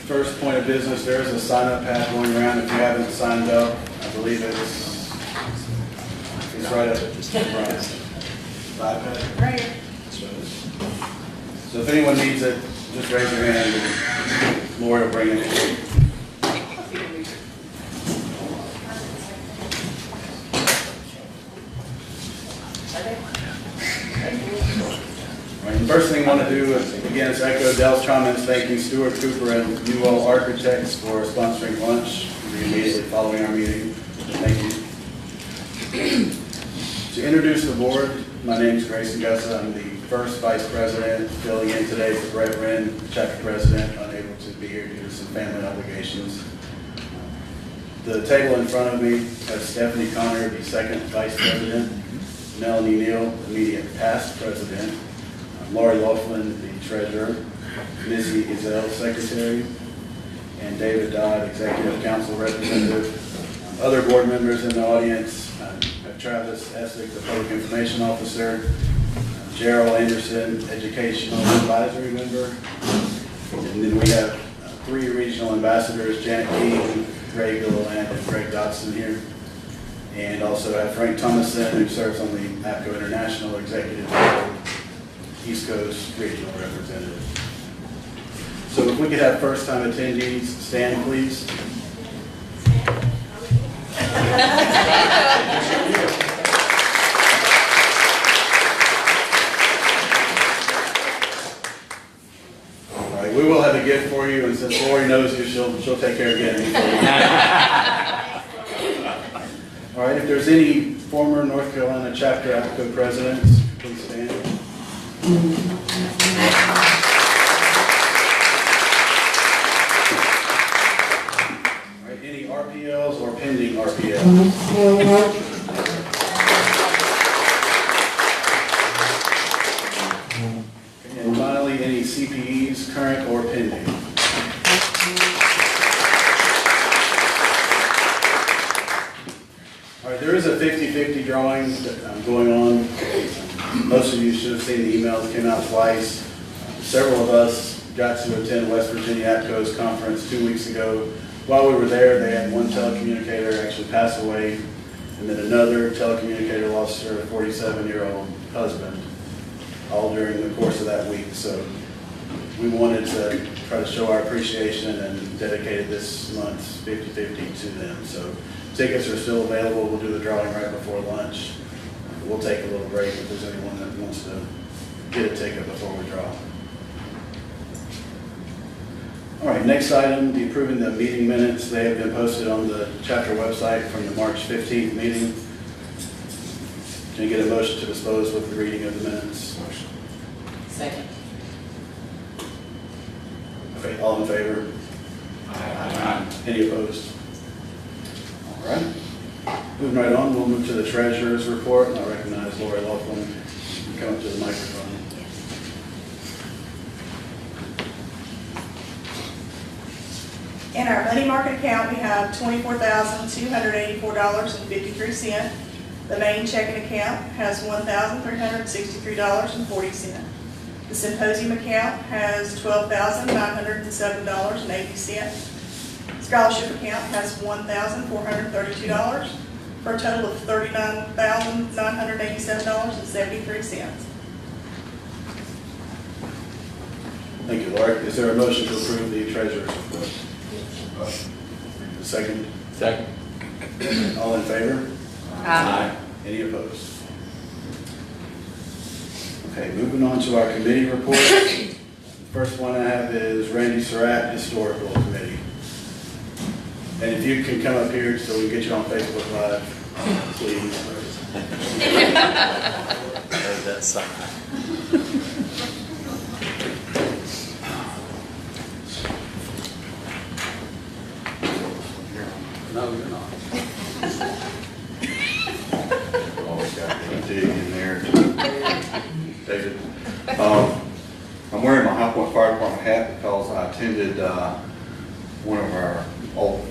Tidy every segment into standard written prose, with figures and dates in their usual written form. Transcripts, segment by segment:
First point of business, there is a sign-up pad going around. If you haven't signed up, I believe it's right up at this front. iPad. Right here. So if anyone needs it, just raise your hand and Lori will bring it in. All right, the first thing I want to do is, again, is echo Dell's comments thanking Stuart Cooper and UO Architects for sponsoring lunch immediately following our meeting. Thank you. To introduce the board, my name is Grayson Gussa. I'm the first vice president, filling in today for Brett Wren, chapter president, unable to be here due to some family obligations. The table in front of me has Stephanie Connor, the second vice president, Melanie Neal, immediate past president, Lori Laughlin, the treasurer, Missy Gazelle, secretary, and David Dodd, executive council representative. Other board members in the audience have Travis Essick, the public information officer, Gerald Anderson, educational advisory member, and then we have three regional ambassadors, Janet Keene, Ray Gilliland, and Greg Dodson here. And also have Frank Thomason, who serves on the APCO International Executive Board, East Coast Regional Representative. So if we could have first-time attendees stand, please. All right, we will have a gift for you, and since Lori knows you, she'll take care of getting it for you. All right, if there's any former North Carolina chapter APCO presidents, please stand. All right, any RPLs or pending RPLs? And finally, any CPEs, current or pending? All right, there is a 50-50 drawing going on. Most of you should have seen the email that came out twice. Several of us got to attend West Virginia APCO's conference 2 weeks ago. While we were there, they had one telecommunicator actually pass away, and then another telecommunicator lost her 47-year-old husband, all during the course of that week. So we wanted to try to show our appreciation and dedicated this month's 50-50 to them. So tickets are still available. We'll do the drawing right before lunch. We'll take a little break if there's anyone that wants to get a ticket before we draw. All right, next item, the approving the meeting minutes. They have been posted on the chapter website from the March 15th meeting. Can you get a motion to dispose with the reading of the minutes? Second. Okay, all in favor? Aye. Any opposed? All right. Moving right on, we'll move to the treasurer's report, and I recognize Lori Laughlin. You can come up to the microphone. In our money market account, we have $24,284.53. The main checking account has $1,363.40. The symposium account has $12,907.80. Scholarship account has $1,432 for a total of $39,987.73. Thank you, Lori. Is there a motion to approve the treasurer's report? Second. Second. All in favor? Aye. Any opposed? Okay, moving on to our committee report. The first one I have is Randy Surratt, Historical Committee. And if you can come up here so we can get you on Facebook Live, please. There's that sign. No, you're not. Always got to dig in there. David. I'm wearing my High Point Fire Department hat because I attended one of our old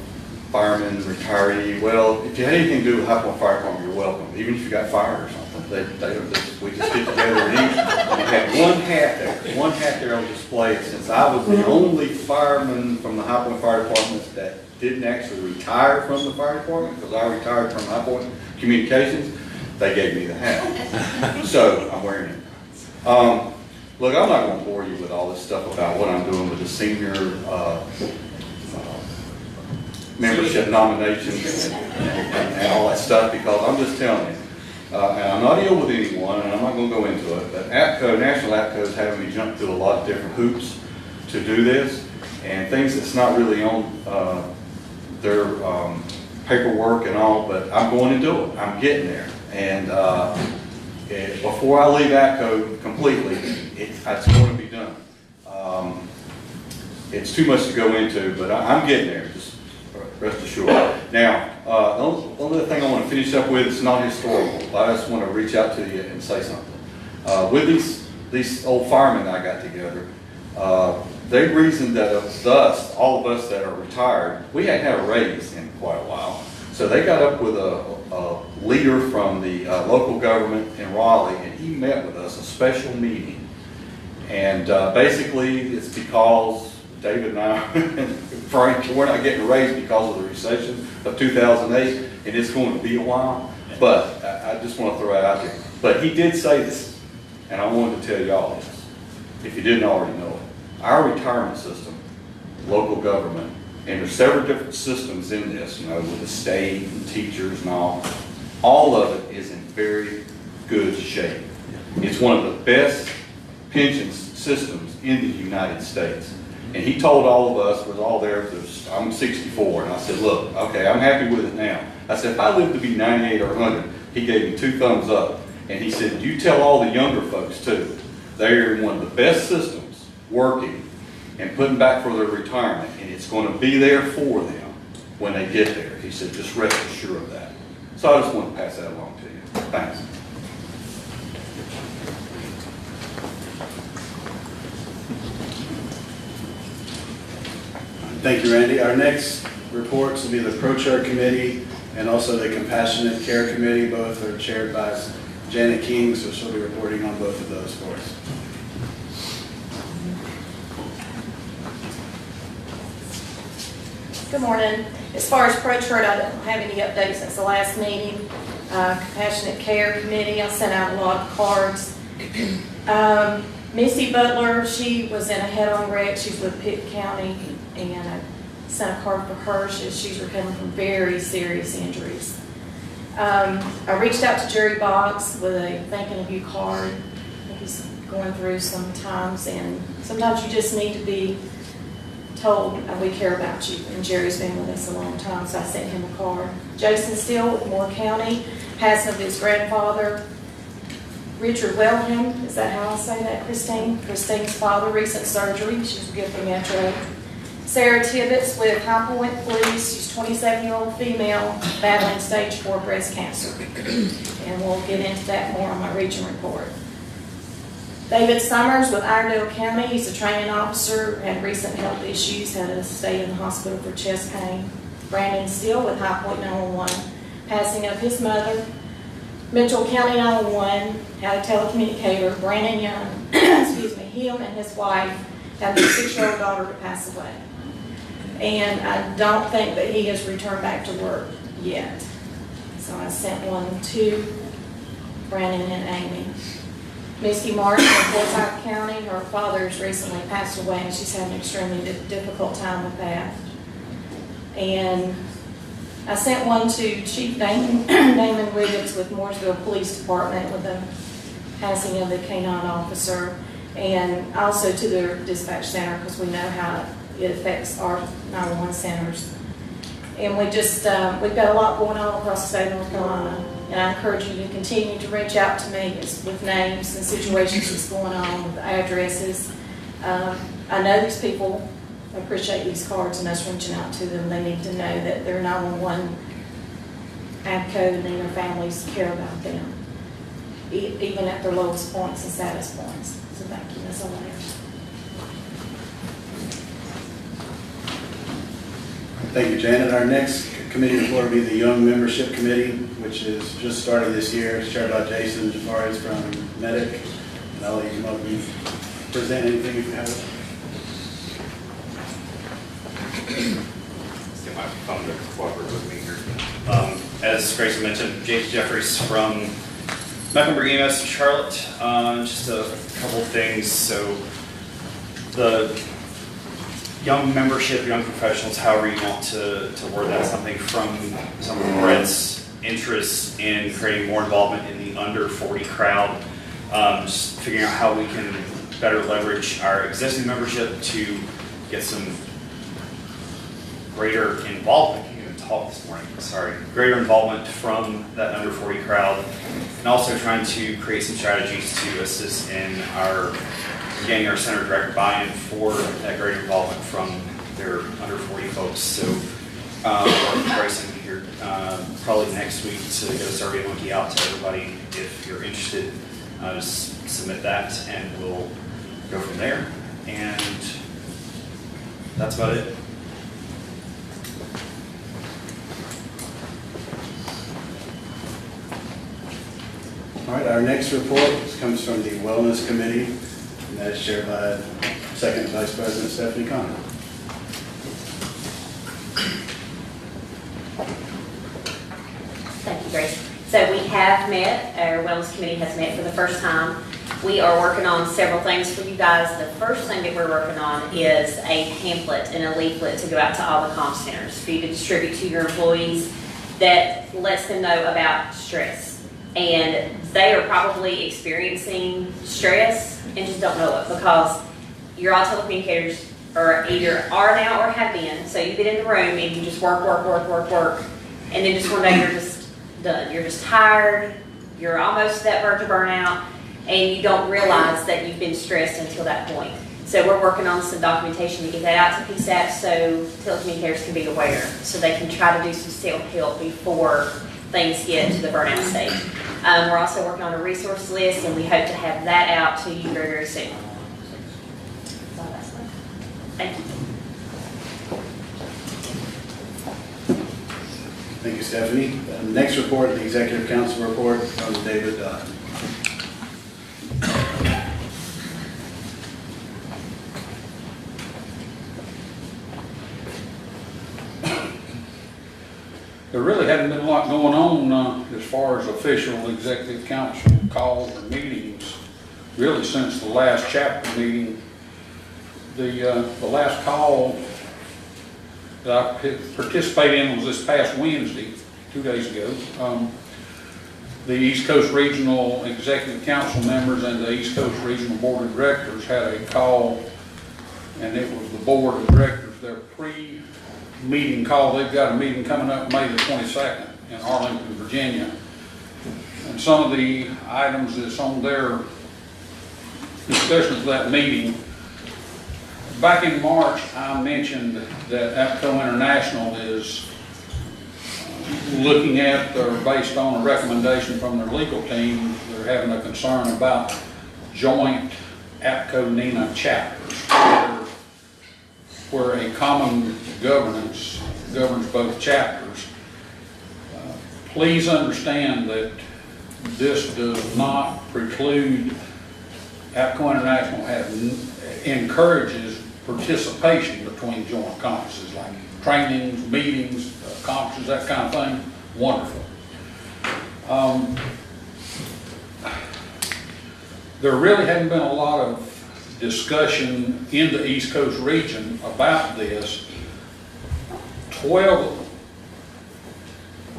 firemen, retiree. Well, if you had anything to do with High Point Fire Department, you're welcome, even if you got fired or something. we just get together and eat. And we had one hat there on display. Since I was the only fireman from the High Point Fire Department that didn't actually retire from the fire department, because I retired from High Point Communications, they gave me the hat. So I'm wearing it. Look, I'm not going to bore you with all this stuff about what I'm doing with the senior membership nominations and all that stuff, because I'm just telling you, and I'm not ill with anyone, and I'm not going to go into it, but APCO, National APCO is having me jump through a lot of different hoops to do this, and things that's not really on their paperwork and all, but I'm going to do it. I'm getting there. And before I leave APCO completely, it's going to be done. It's too much to go into, but I'm getting there, just rest assured. Now, the only thing I want to finish up with is not historical, but I just want to reach out to you and say something. With these old firemen I got together, they reasoned that all of us that are retired, we hadn't had a raise in quite a while. So they got up with a leader from the local government in Raleigh, and he met with us, a special meeting. And basically, it's because David and I, and Frank, we're not getting a raise because of the recession of 2008, and it's going to be a while. But I just want to throw it out there. But he did say this, and I wanted to tell y'all this, if you didn't already know it. Our retirement system, local government, and there's several different systems in this, with the state and teachers and all of it is in very good shape. It's one of the best pension systems in the United States. And he told all of us, was all there, I'm 64, and I said, look, okay, I'm happy with it now. I said, if I live to be 98 or 100, he gave me 2 thumbs up. And he said, you tell all the younger folks too, they're in one of the best systems working and putting back for their retirement, and it's going to be there for them when they get there. He said, just rest assured of that. So I just want to pass that along to you. Thanks. Thank you, Randy. Our next reports will be the Pro-Chart Committee and also the Compassionate Care Committee. Both are chaired by Janet King, so she'll be reporting on both of those for us. Good morning. As far as Pro-Chart, I don't have any updates since the last meeting. Compassionate Care Committee, I sent out a lot of cards. Missy Butler, she was in a head-on wreck. She's with Pitt County, and I sent a card for her. She's recovering from very serious injuries. I reached out to Jerry Boggs with a thinking of you card. I think he's going through sometimes, and sometimes you just need to be told we care about you, and Jerry's been with us a long time, so I sent him a card. Jason Steele with Moore County, passing of his grandfather. Richard Wellham, is that how I say that, Christine? Christine's father, recent surgery. She's a gift from Metro. Sarah Tibbetts with High Point Police. She's a 27-year-old female battling stage 4 breast cancer. And we'll get into that more on my region report. David Summers with Iredell County. He's a training officer, had recent health issues, had to stay in the hospital for chest pain. Brandon Steele with High Point 911, passing of his mother. Mitchell County 911 had a telecommunicator, Brandon Young, excuse me, him and his wife had their 6-year-old daughter to pass away. And I don't think that he has returned back to work yet. So I sent one to Brandon and Amy. Misty Martin in Forsyth County, her father has recently passed away, and she's had an extremely difficult time with that. And I sent one to Chief Damon Wiggins with Mooresville Police Department with the passing of the K-9 officer, and also to their dispatch center, because we know how it affects our 911 centers. And we just, we've got a lot going on across the state of North Carolina. And I encourage you to continue to reach out to me with names and situations that's going on, with addresses. I know these people appreciate these cards and us reaching out to them. They need to know that their 911 APCO and their families care about them, even at their lowest points and saddest points. So thank you. That's all I have. Thank you, Janet. Our next committee before will be the Young Membership Committee, which is just started this year. It's chaired by Jason Jafari from Medic. And I'll let you come up and present anything if you have it. Let's get my phone to cooperate with me here. As Grace mentioned, Jason Jeffries from Mecklenburg EMS in Charlotte. Just a couple things. So the young membership, young professionals, however you want to word that, something from some of Brett's interest in creating more involvement in the under 40 crowd. Just figuring out how we can better leverage our existing membership to get some greater involvement. I can't even talk this morning, sorry. Greater involvement from that under 40 crowd, and also trying to create some strategies to assist in getting our center director buy-in for that greater involvement from their under 40 folks. So Bryson here probably next week to get a survey monkey out to everybody. If you're interested, just submit that and we'll go from there. And that's about it. All right, our next report comes from the Wellness Committee, and that is chaired by Second Vice President Stephanie Connor. Thank you, Grace. So we have met, our Wellness Committee has met for the first time. We are working on several things for you guys. The first thing that we're working on is a pamphlet and a leaflet to go out to all the comm centers for you to distribute to your employees that lets them know about stress. And they are probably experiencing stress and just don't know it because you're all telecommunicators or either are now or have been. So you get in the room and you just work, and then just one day you're just done. You're just tired, you're almost at that verge of burnout, and you don't realize that you've been stressed until that point. So we're working on some documentation to get that out to PSAP so telecommunicators can be aware, so they can try to do some self-help before things get to the burnout stage. We're also working on a resource list, and we hope to have that out to you very, very soon. That's all that's left. Thank you. Thank you, Stephanie. Next report, the Executive Council report from David Dodd. There really hadn't been a lot going on as far as official executive council calls or meetings, really since the last chapter meeting. The last call that I participated in was this past Wednesday, 2 days ago. The East Coast Regional Executive Council members and the East Coast Regional Board of Directors had a call, and it was the Board of Directors, their pre-meeting call. They've got a meeting coming up May the 22nd in Arlington, Virginia. And some of the items that's on their discussions of that meeting, back in March, I mentioned that APCO International is looking at, or based on a recommendation from their legal team, they're having a concern about joint APCO-NENA chapters, where a common governance governs both chapters. Please understand that this does not preclude, APCO International encourages participation between joint conferences, like trainings, meetings, conferences, that kind of thing. Wonderful. There really hadn't been a lot of discussion in the East Coast region about this.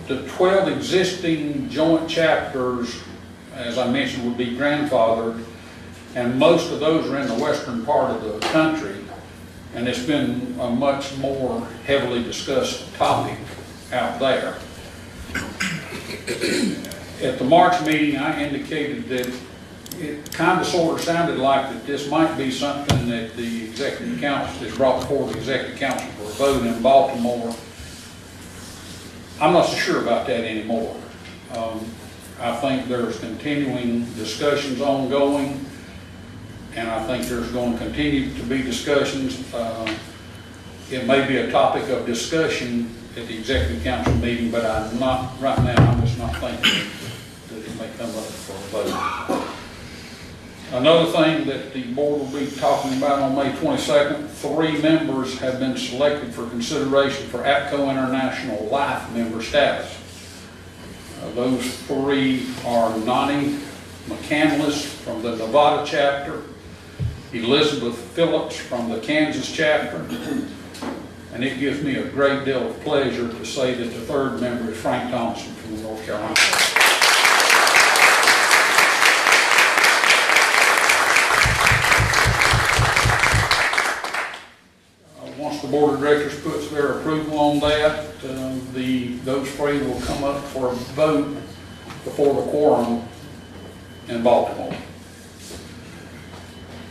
The 12 existing joint chapters, as I mentioned, would be grandfathered, and most of those are in the western part of the country, and it's been a much more heavily discussed topic out there. At the March meeting, I indicated that it kind of sort of sounded like that this might be something that the Executive Council is brought before the Executive Council for a vote in Baltimore. I'm not so sure about that anymore. I think there's continuing discussions ongoing, and I think there's going to continue to be discussions. it may be a topic of discussion at the executive council meeting, but I'm not, right now, I'm just not thinking that it may come up for a vote. Another thing that the board will be talking about on May 22nd, 3 members have been selected for consideration for APCO International Life member status. Those 3 are Nani McCandless from the Nevada chapter, Elizabeth Phillips from the Kansas chapter, and it gives me a great deal of pleasure to say that the 3rd member is Frank Thompson from North Carolina. Once the board of directors puts their approval on that, those 3 will come up for a vote before the quorum in Baltimore.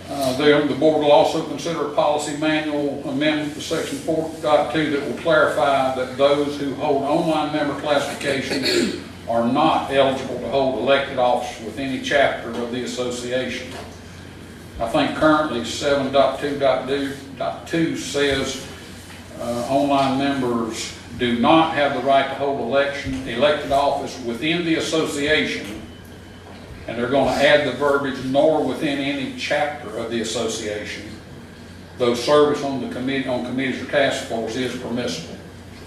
The board will also consider a policy manual amendment to section 4.2 that will clarify that those who hold online member classification are not eligible to hold elected office with any chapter of the association. I think currently 7.2.2 says online members do not have the right to hold elected office within the association, and they're going to add the verbiage nor within any chapter of the association, though service on the committee, on committees or task force is permissible.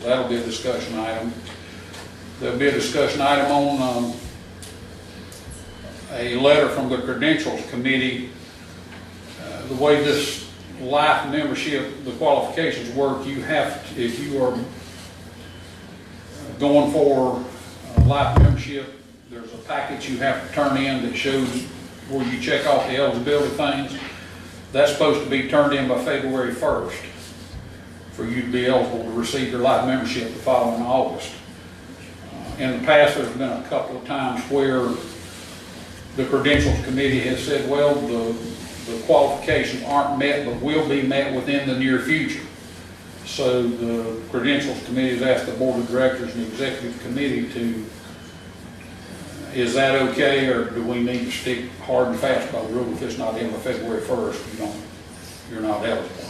So that'll be a discussion item. There'll be a discussion item on a letter from the Credentials Committee. The way this life membership, the qualifications work, you have to, if you are going for life membership, there's a package you have to turn in that shows where you check off the eligibility things. That's supposed to be turned in by February 1st for you to be eligible to receive your life membership the following August. In the past, there's been a couple of times where the Credentials Committee has said, well, the qualifications aren't met, but will be met within the near future. So the Credentials Committee has asked the Board of Directors and the Executive Committee to, is that okay, or do we need to stick hard and fast by the rule? If it's not in by February 1st, you're not eligible.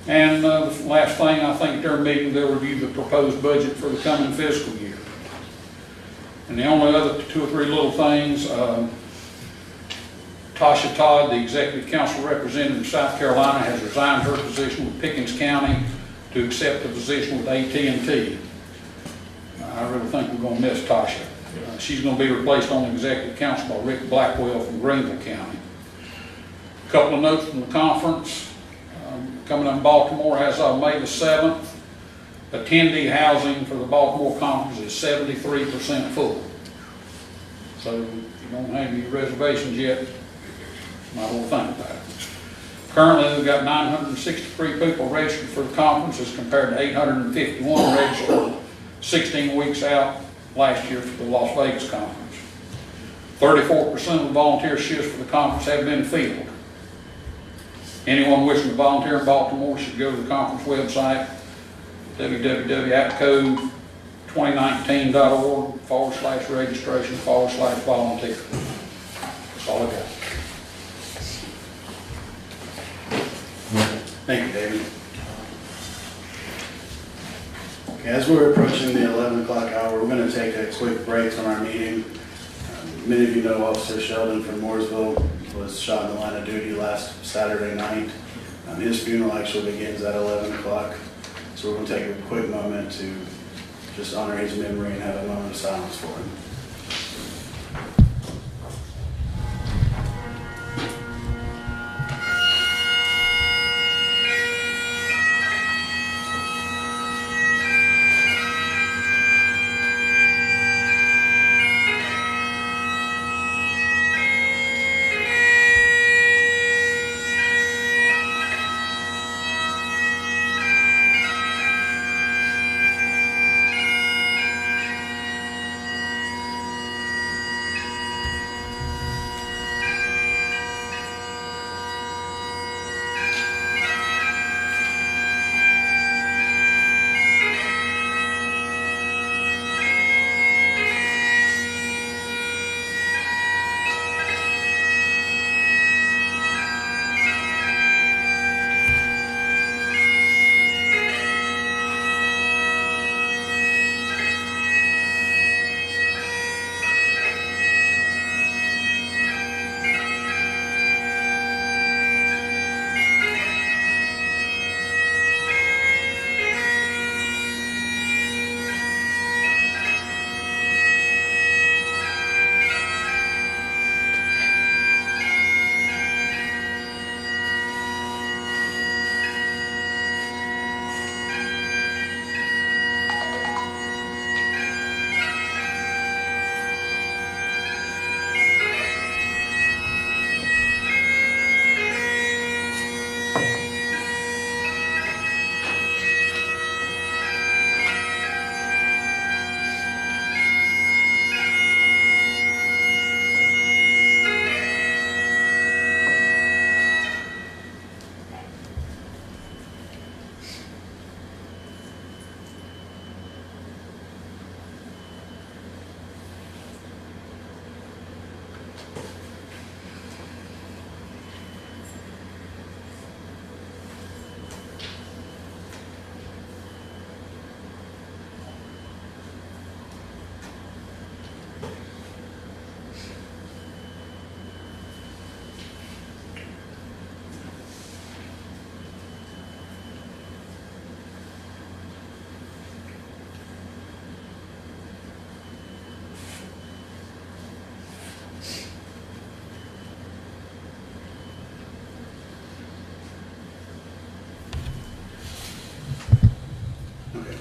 And the last thing, I think their meeting, they'll review the proposed budget for the coming fiscal year. And the only other 2 or 3 little things, Tasha Todd, the Executive Council Representative in South Carolina, has resigned her position with Pickens County to accept a position with AT&T. I really think we're going to miss Tasha. She's going to be replaced on the Executive Council by Rick Blackwell from Greenville County. A couple of notes from the conference. Coming up in Baltimore as of May the 7th, attendee housing for the Baltimore conference is 73% full. So if you don't have any reservations yet, might want to think about it. Currently, we've got 963 people registered for the conference as compared to 851 registered 16 weeks out last year for the Las Vegas conference. 34% of the volunteer shifts for the conference have been filled. Anyone wishing to volunteer in Baltimore should go to the conference website, www.apco2019.org/registration/volunteer. That's all I got. Thank you, David. Okay, as we're approaching the 11 o'clock hour, we're going to take a quick break from our meeting. Many of you know Officer Sheldon from Mooresville was shot in the line of duty last Saturday night. His funeral actually begins at 11 o'clock. So we're going to take a quick moment to just honor his memory and have a moment of silence for him.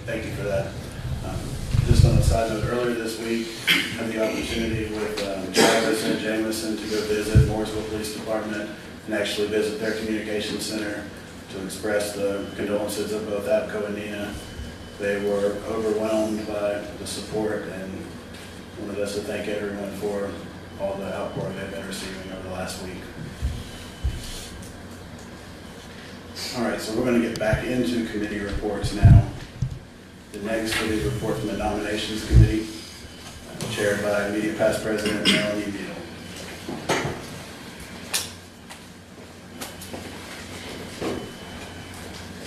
thank you for that. Just on a side note, earlier this week, I had the opportunity with Travis and Jameson to go visit Mooresville Police Department and actually visit their communication center to express the condolences of both APCO and Nina. They were overwhelmed by the support and wanted us to thank everyone for all the outpouring they've been receiving over the last week. All right, so we're going to get back into committee reports now. The next committee report from the Nominations Committee, chaired by immediate past President Melanie Beal.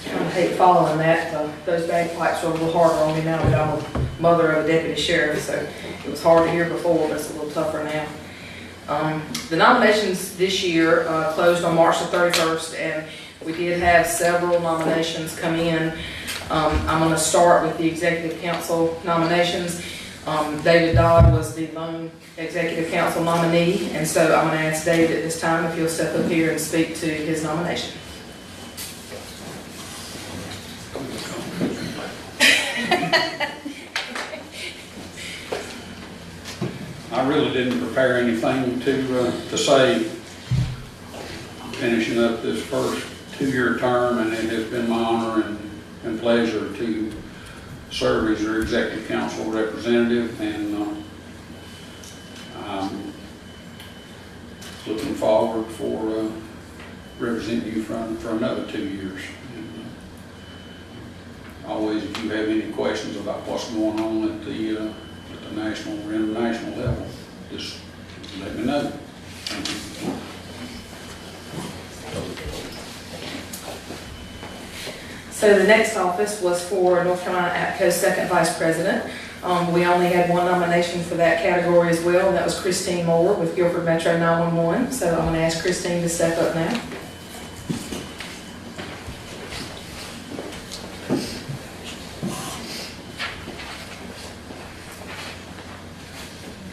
I hate following that. Those bagpipes are a little harder on me now that I'm a mother of a deputy sheriff, so it was hard to hear before, but it's a little tougher now. The nominations this year closed on March the 31st, and we did have several nominations come in. I'm going to start with the Executive Council nominations. David Dodd was the lone Executive Council nominee, and so I'm going to ask David at this time if he'll step up here and speak to his nomination. I really didn't prepare anything to say, finishing up this first 2-year term, and it has been my honor and pleasure to serve as your Executive Council representative, and I'm looking forward for representing you for another 2 years. And, always, if you have any questions about what's going on at the national or international level, just let me know. Thank you. So the next office was for North Carolina APCO's second vice president. We only had one nomination for that category as well, and that was Christine Moore with Guilford Metro 911. So I'm going to ask Christine to step up now.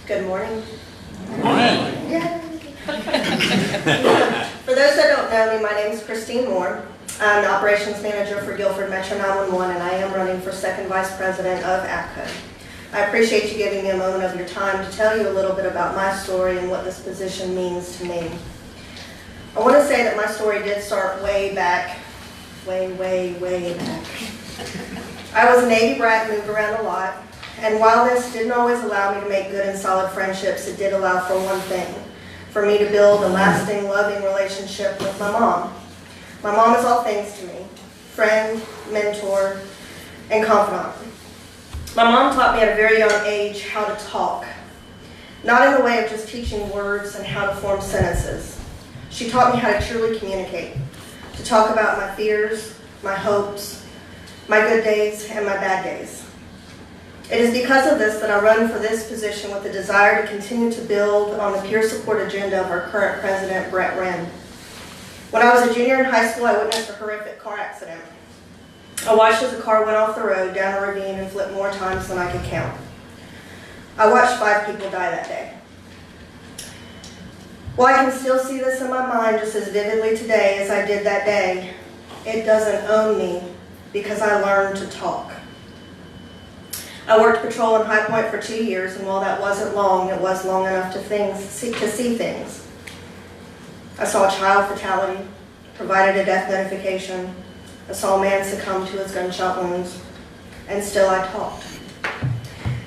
Good morning. Good morning. Yay. For those that don't know me, my name is Christine Moore. I'm the operations manager for Guilford Metro 911, and I am running for second vice president of APCO. I appreciate you giving me a moment of your time to tell you a little bit about my story and what this position means to me. I want to say that my story did start way back, way back. I was a Navy brat and moved around a lot, and while this didn't always allow me to make good and solid friendships, it did allow for one thing, for me to build a lasting, loving relationship with my mom. My mom is all things to me, friend, mentor, and confidant. My mom taught me at a very young age how to talk, not in the way of just teaching words and how to form sentences. She taught me how to truly communicate, to talk about my fears, my hopes, my good days, and my bad days. It is because of this that I run for this position with the desire to continue to build on the peer support agenda of our current president, Brett Wren. When I was a junior in high school, I witnessed a horrific car accident. I watched as a car went off the road, down a ravine, and flipped more times than I could count. I watched 5 people die that day. While I can still see this in my mind just as vividly today as I did that day, it doesn't own me because I learned to talk. I worked patrol in High Point for 2 years, and while that wasn't long, it was long enough to see things. I saw a child fatality, provided a death notification, I saw a man succumb to his gunshot wounds, and still I talked.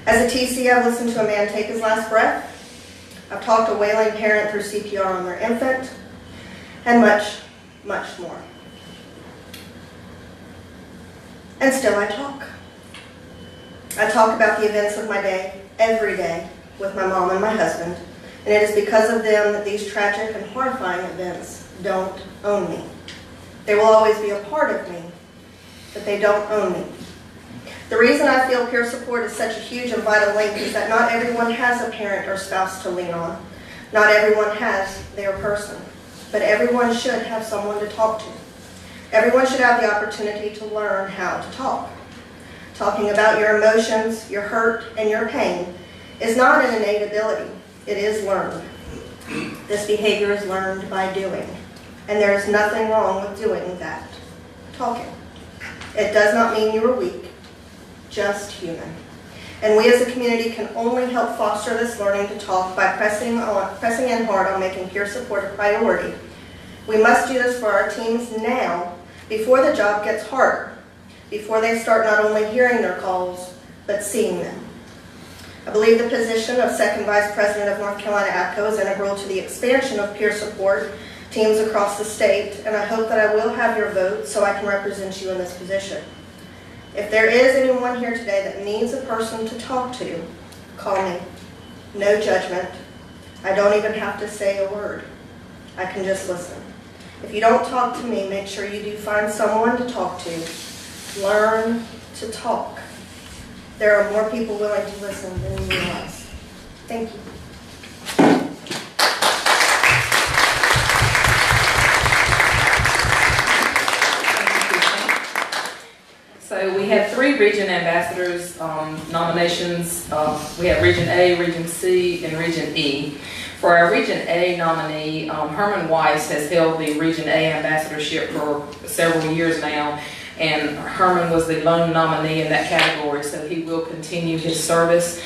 As a TC, I've listened to a man take his last breath. I've talked to a wailing parent through CPR on their infant, and much, much more. And still I talk. I talk about the events of my day, every day, with my mom and my husband, and it is because of them that these tragic and horrifying events don't own me. They will always be a part of me, but they don't own me. The reason I feel peer support is such a huge and vital link is that not everyone has a parent or spouse to lean on. Not everyone has their person, but everyone should have someone to talk to. Everyone should have the opportunity to learn how to talk. Talking about your emotions, your hurt, and your pain is not an innate ability. It is learned. This behavior is learned by doing, and there is nothing wrong with doing that, talking. It does not mean you are weak. just human. And we as a community can only help foster this learning to talk by pressing in hard on making peer support a priority. We must do this for our teams now, before the job gets harder, before they start not only hearing their calls, but seeing them. I believe the position of Second Vice President of North Carolina APCO is integral to the expansion of peer support teams across the state, and I hope that I will have your vote so I can represent you in this position. If there is anyone here today that needs a person to talk to, call me. No judgment. I don't even have to say a word. I can just listen. If you don't talk to me, make sure you do find someone to talk to. Learn to talk. There are more people willing to listen than you realize. Thank you. So we have 3 region ambassadors nominations. We have Region A, Region C, and Region E. For our Region A nominee, Herman Weiss has held the Region A ambassadorship for several years now, and Herman was the lone nominee in that category, so he will continue his service.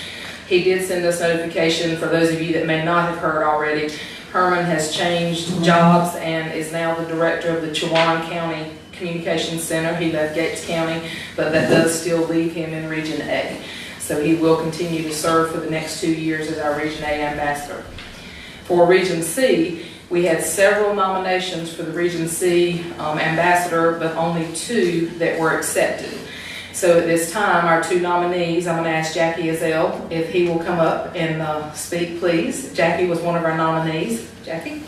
He did send us notification, for those of you that may not have heard already, Herman has changed jobs and is now the director of the Chowan County Communications Center. He left Gates County, but that does still leave him in Region A. So he will continue to serve for the next 2 years as our Region A ambassador. For Region C, we had several nominations for the Region C ambassador, but only 2 that were accepted. So at this time, our 2 nominees, I'm going to ask Jackie Azell if he will come up and speak, please. Jackie was one of our nominees. Jackie?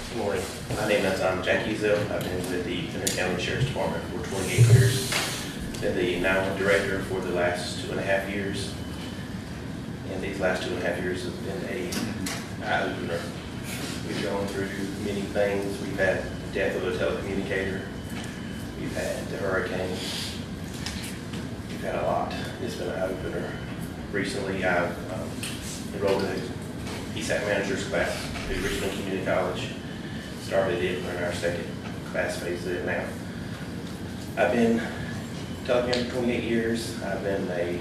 Good morning. My name is Jackie Azell. I've been with the Benton County Sheriff's Department for 28 years. Been the 911 director for the last 2.5 years. And these last 2.5 years have been an eye-opener. We've gone through many things. We've had the death of a telecommunicator. We've had the hurricane. We've had a lot. It's been an eye-opener. Recently, I've enrolled in a PSAC manager's class at Richmond Community College. Started it. We're in our 2nd class phase there now. I've been telecom for 28 years. I've been a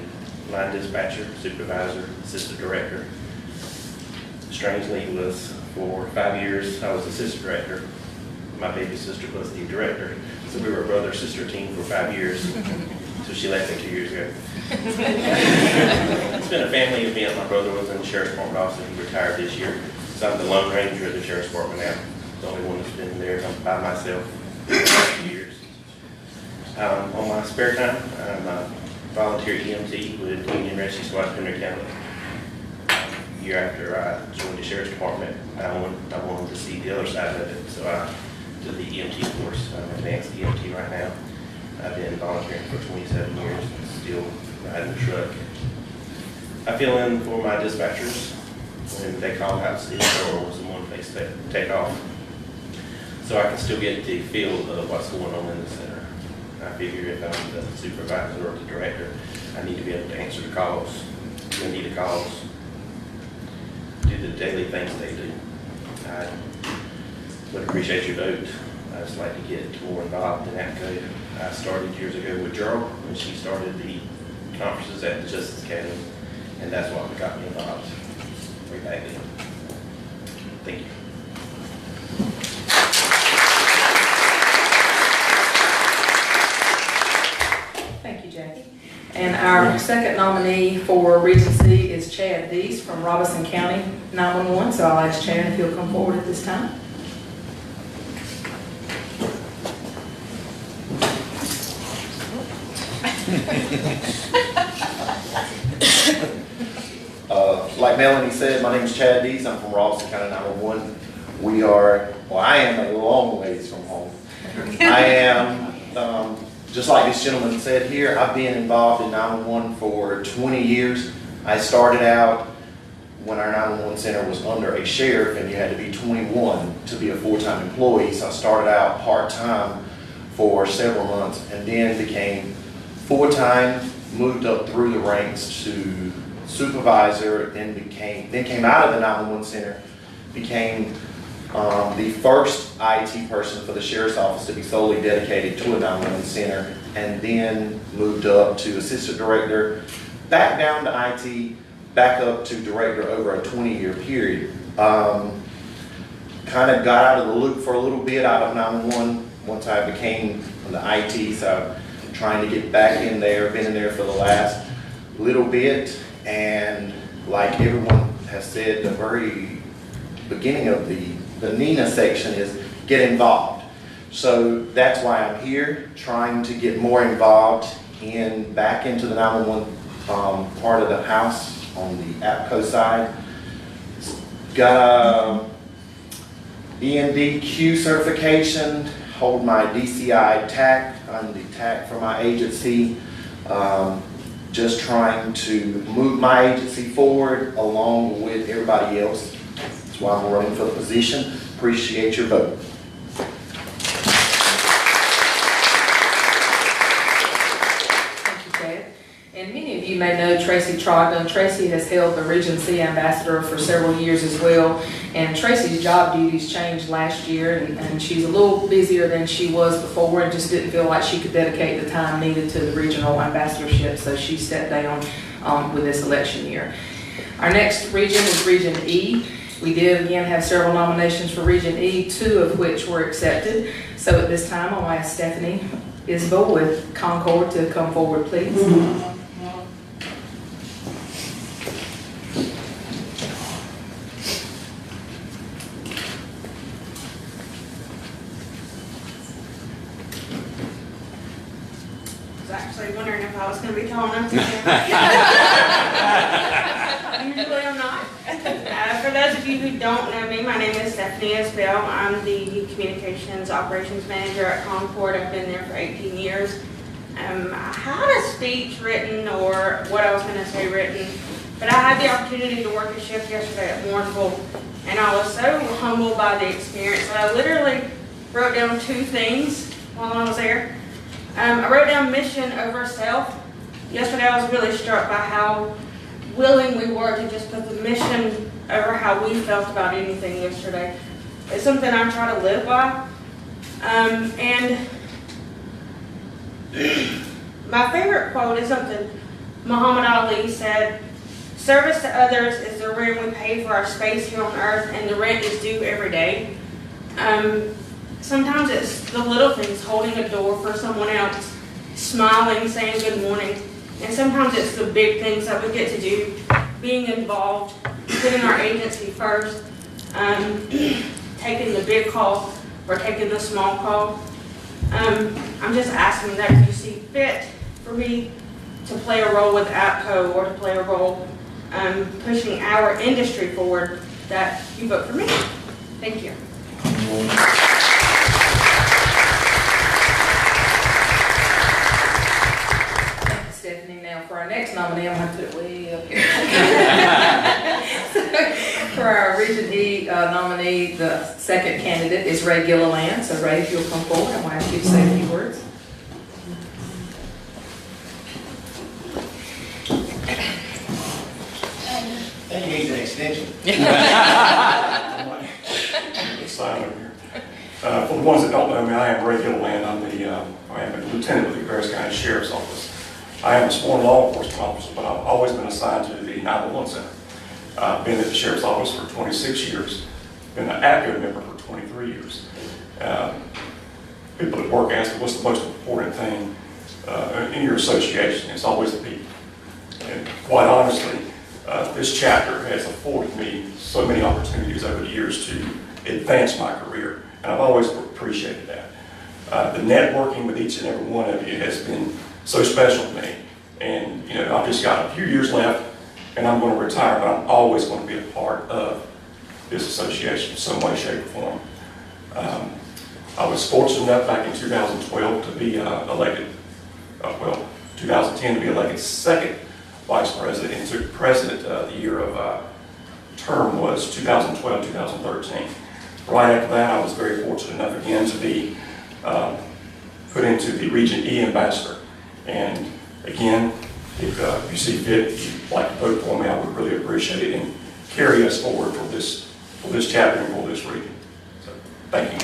line dispatcher, supervisor, assistant director. Strangely, it was for 5 years I was assistant director. My baby sister was the director. So we were a brother-sister team for 5 years. So she left me 2 years ago. It's been a family event. My brother was in the Sheriff's Department also. He retired this year. So I'm the Lone Ranger of the Sheriff's Department now. The only one that's been there by myself for 5 years. On my spare time, I'm a volunteer EMT with Union Rescue Squad, Benton County. Year after I joined the Sheriff's Department, I wanted to see the other side of it, so I did the EMT course. I'm an advanced EMT right now. I've been volunteering for 27 years, still riding the truck. I fill in for my dispatchers when they call out sick or someone they take off, so I can still get the feel of what's going on in the center. I figure if I'm the supervisor or the director, I need to be able to answer the calls, the needed calls, do the daily things they do. I would appreciate your vote. I'd just like to get more involved in APCO. I started years ago with Gerald when she started the conferences at the Justice Academy, and that's what got me involved way back then. Thank you. Thank you, Jackie. And our 2nd nominee for Region C is Chad Deese from Robeson County 911. So I'll ask Chad if he'll come forward at this time. Like Melanie said, my name is Chad Deese. I'm from Robeson County 911. I am a long ways from home. I am, just like this gentleman said here, I've been involved in 911 for 20 years. I started out when our 911 center was under a sheriff and you had to be 21 to be a full-time employee. So I started out part-time for several months and then became full-time, moved up through the ranks to supervisor, then came out of the 911 center, became the first IT person for the sheriff's office to be solely dedicated to a 911 center, and then moved up to assistant director, back down to IT, back up to director over a 20-year period. Kind of got out of the loop for a little bit out of 911 once I became the IT, so trying to get back in there, been in there for the last little bit, and like everyone has said, the very beginning of the Nina section is get involved. So that's why I'm here, trying to get more involved back into the 911 part of the house on the APCO side. Got a EMDQ certification, hold my DCI TAC, I'm the TAC for my agency. Just trying to move my agency forward along with everybody else. That's why I'm running for the position. Appreciate your vote. Thank you, Ted. And many of you may know Tracy Trogdon. Tracy has held the Regency Ambassador for several years as well. And Tracy's job duties changed last year, and she's a little busier than she was before and just didn't feel like she could dedicate the time needed to the regional ambassadorship, so she stepped down with this election year. Our next region is Region E. We did again have several nominations for Region E, 2 of which were accepted. So at this time, I'll ask Stephanie Isbell with Concord to come forward, please. I was actually wondering if I was going to be tall enough to Usually I'm not. For those of you who don't know me, my name is Stephanie Isbell. I'm the Communications Operations Manager at Concord. I've been there for 18 years. I had a speech written, or what I was going to say written, but I had the opportunity to work a shift yesterday at Warrenville, and I was so humbled by the experience that I literally wrote down 2 things while I was there. I wrote down mission over self. Yesterday I was really struck by how willing we were to just put the mission over how we felt about anything yesterday. It's something I try to live by. And my favorite quote is something Muhammad Ali said: "Service to others is the rent we pay for our space here on earth, and the rent is due every day." Sometimes it's the little things, holding a door for someone else, smiling, saying good morning. And sometimes it's the big things that we get to do, being involved, putting our agency first, taking the big call or taking the small call. I'm just asking that you see fit for me to play a role with APCO, or to play a role pushing our industry forward, that you vote for me. Thank you. Stephanie. Now for our next nominee, I'm going to put it way up here. For our Region E nominee, the second candidate is Ray Gilliland. So Ray, if you'll come forward, I'm going to ask you to say a few words. He needs an extension. Sign over here. For the ones that don't know me, I am Ray Gilliland. I am a lieutenant with the Harris County Sheriff's Office. I am a sworn law enforcement officer, but I've always been assigned to the 911 Center. I've been at the Sheriff's Office for 26 years, been an APCO member for 23 years. People at work ask me, what's the most important thing in your association? It's always the people. And quite honestly, this chapter has afforded me so many opportunities over the years to advance my career, and I've always appreciated that. The networking with each and every one of you has been so special to me, and I've just got a few years left, and I'm going to retire, but I'm always going to be a part of this association in some way, shape, or form. I was fortunate enough back in 2012 to be elected, 2010 to be elected second vice president, and took president the year of term was 2012-2013. Right after that, I was very fortunate enough again to be put into the Region E ambassador. And again, if you see fit, if you'd like to vote for me, I would really appreciate it and carry us forward for this chapter and for this region. So, thank you.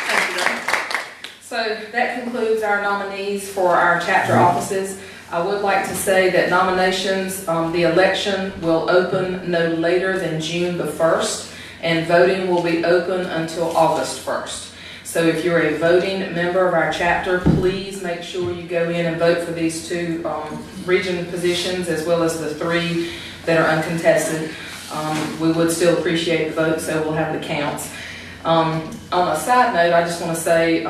Thank you, Ray. So that concludes our nominees for our chapter offices. I would like to say that nominations, the election will open no later than June the 1st, and voting will be open until August 1st. So if you're a voting member of our chapter, please make sure you go in and vote for these two region positions, as well as the 3 that are uncontested. We would still appreciate the vote, so we'll have the counts. On a side note, I just want to say,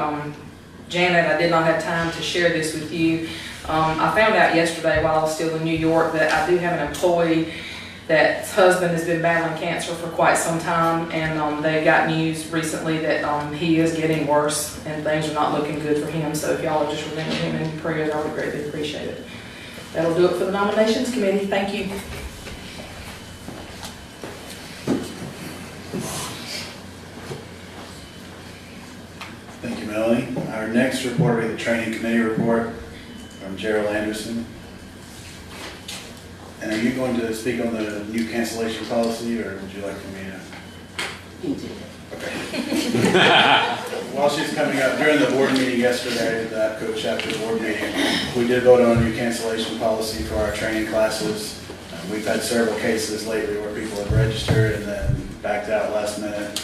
Janet, I did not have time to share this with you. I found out yesterday while I was still in New York that I do have an employee that's husband has been battling cancer for quite some time, and they got news recently that he is getting worse and things are not looking good for him. So if y'all would just remember him in your prayers, I would greatly appreciate it. That'll do it for the nominations committee. Thank you. Thank you, Melanie. Our next report will be the training committee report from Gerald Anderson. And are you going to speak on the new cancellation policy, or would you like for me to? You do. Okay. While she's coming up, during the board meeting yesterday, the APCO chapter board meeting, we did vote on a new cancellation policy for our training classes. We've had several cases lately where people have registered and then backed out last minute.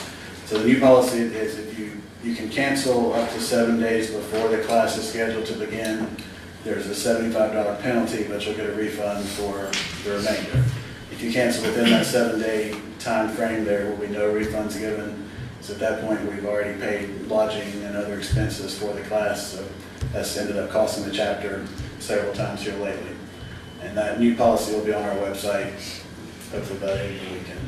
So the new policy is if you can cancel up to 7 days before the class is scheduled to begin. There's a $75 penalty, but you'll get a refund for the remainder. If you cancel within that 7-day time frame, there will be no refunds given. So at that point, we've already paid lodging and other expenses for the class. So that's ended up costing the chapter several times here lately. And that new policy will be on our website, hopefully by the end of the weekend.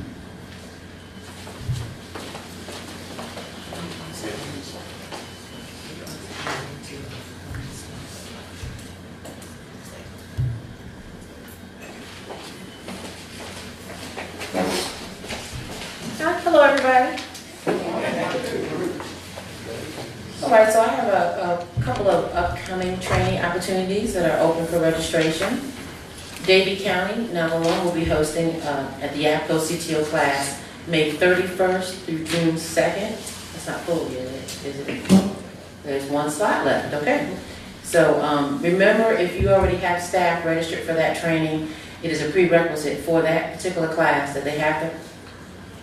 Hello, everybody. All right, so I have a couple of upcoming training opportunities that are open for registration. Davie County, number 1, will be hosting at the APCO CTO class May 31st through June 2nd. That's not full yet, is it? There's 1 slot left, okay. So remember, if you already have staff registered for that training, it is a prerequisite for that particular class that they have to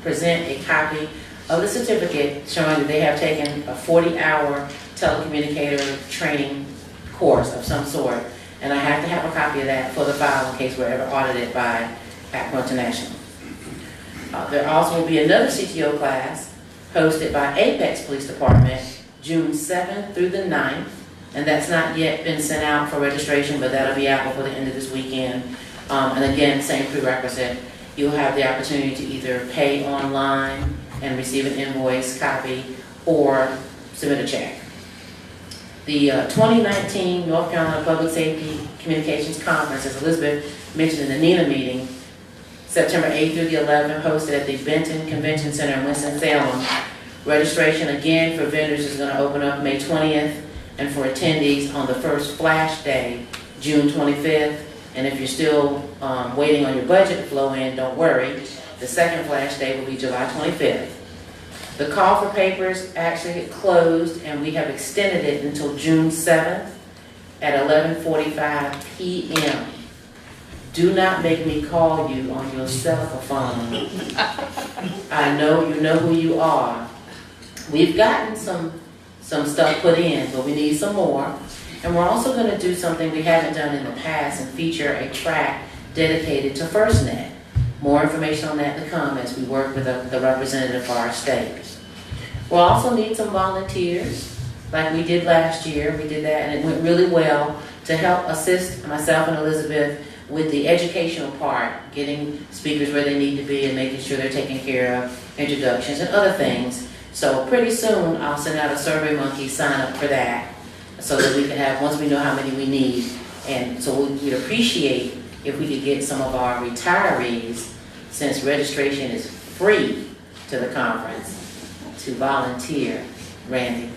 present a copy of the certificate showing that they have taken a 40-hour telecommunicator training course of some sort. And I have to have a copy of that for the file in case we're ever audited by APCO International. There also will be another CTO class hosted by Apex Police Department June 7th through the 9th. And that's not yet been sent out for registration, but that'll be out before the end of this weekend. And again, same prerequisite. You'll have the opportunity to either pay online and receive an invoice copy or submit a check. The 2019 North Carolina Public Safety Communications Conference, as Elizabeth mentioned in the NENA meeting, September 8th through the 11th, hosted at the Benton Convention Center in Winston-Salem. Registration again for vendors is going to open up May 20th, and for attendees on the first flash day, June 25th. And if you're still waiting on your budget to flow in, don't worry. The second flash day will be July 25th. The call for papers actually closed, and we have extended it until June 7th at 11:45 p.m. Do not make me call you on your cell phone. I know you know who you are. We've gotten some stuff put in, but we need some more. And we're also going to do something we haven't done in the past and feature a track dedicated to FirstNet. More information on that to come as we work with the representative for our state. We'll also need some volunteers, like we did last year. We did that and it went really well to help assist myself and Elizabeth with the educational part, getting speakers where they need to be and making sure they're taking care of introductions and other things. So pretty soon I'll send out a Survey Monkey sign up for that, so that we can have, once we know how many we need. And so we'd appreciate if we could get some of our retirees, since registration is free to the conference, to volunteer. Randy?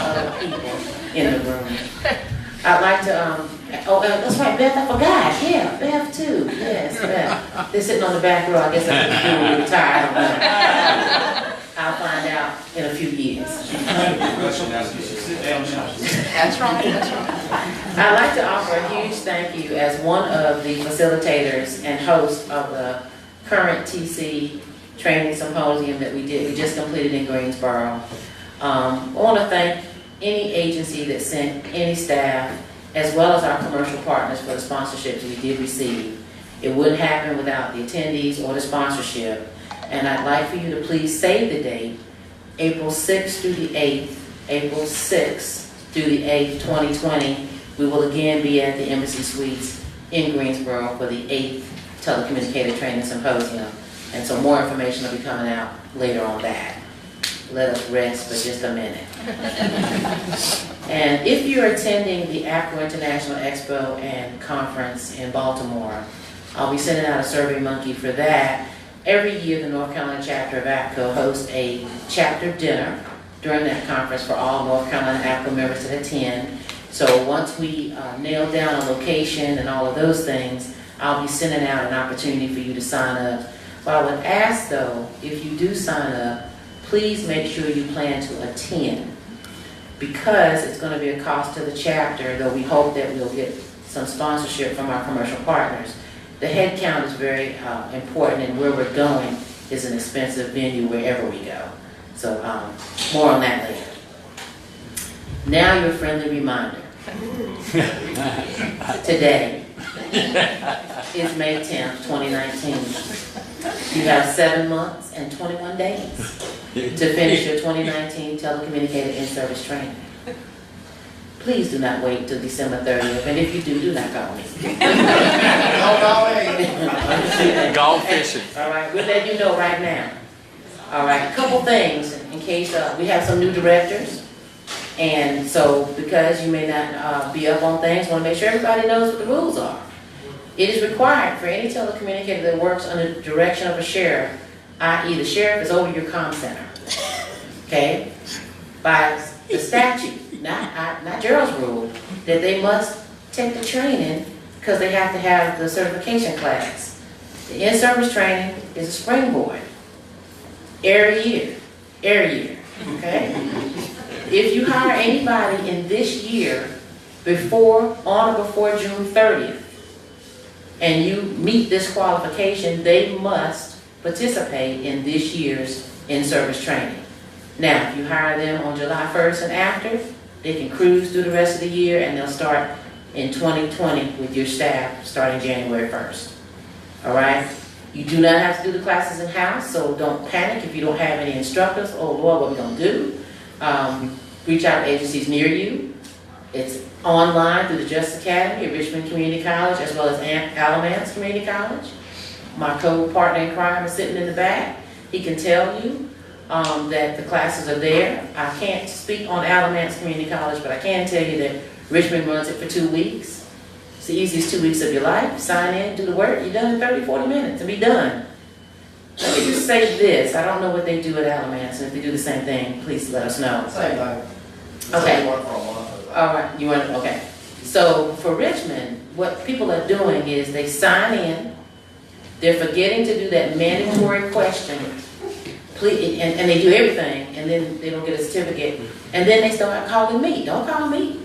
Other people in the room. I'd like to, that's right, Beth, I forgot, yeah, Beth too, yes, Beth. They're sitting on the back row, I guess that's what they do when you retire, I don't know. I'll find out in a few years. That's right, that's right. I'd like to offer a huge thank you as one of the facilitators and host of the current TC training symposium that we just completed in Greensboro. I want to thank any agency that sent any staff, as well as our commercial partners for the sponsorships we did receive. It wouldn't happen without the attendees or the sponsorship. And I'd like for you to please save the date, April 6th through the 8th, April 6th through the 8th, 2020. We will again be at the Embassy Suites in Greensboro for the 8th Telecommunicator Training Symposium. And so more information will be coming out later on that. Let us rest for just a minute. And if you're attending the APCO International Expo and Conference in Baltimore, I'll be sending out a Survey Monkey for that. Every year, the North Carolina chapter of APCO hosts a chapter dinner during that conference for all North Carolina APCO members to attend. So once we nail down a location and all of those things, I'll be sending out an opportunity for you to sign up. But I would ask though, if you do sign up, please make sure you plan to attend, because it's going to be a cost to the chapter, though we hope that we'll get some sponsorship from our commercial partners. The head count is very important, and where we're going is an expensive venue wherever we go. So more on that later. Now your friendly reminder. Today is May 10th, 2019. You have 7 months and 21 days to finish your 2019 telecommunicator in-service training. Please do not wait till December 30th, and if you do, do not call me. Go fishing. All right, we'll let you know right now. All right, a couple things in case we have some new directors. And so, because you may not be up on things, I want to make sure everybody knows what the rules are. It is required for any telecommunicator that works under the direction of a sheriff, i.e. the sheriff is over your comm center, okay? By the statute, not Gerald's rule, that they must take the training because they have to have the certification class. The in-service training is a springboard every year, okay? If you hire anybody in this year on or before June 30th, and you meet this qualification, they must participate in this year's in-service training. Now, if you hire them on July 1st and after, they can cruise through the rest of the year, and they'll start in 2020 with your staff starting January 1st. All right? You do not have to do the classes in-house, so don't panic if you don't have any instructors. Oh Lord, what are we going to do? Reach out to agencies near you. It's online through the Justice Academy at Richmond Community College, as well as Alamance Community College. My co-partner in crime is sitting in the back. He can tell you that the classes are there. I can't speak on Alamance Community College, but I can tell you that Richmond runs it for 2 weeks. It's the easiest 2 weeks of your life. Sign in, do the work, you're done in 30, 40 minutes, and be done. Let me just say this. I don't know what they do at Alamance, and if they do the same thing, please let us know. Same thing. Okay. All right, you want, okay. So for Richmond, what people are doing is they sign in, they're forgetting to do that mandatory question, please, and they do everything, and then they don't get a certificate, and then they start calling me. Don't call me.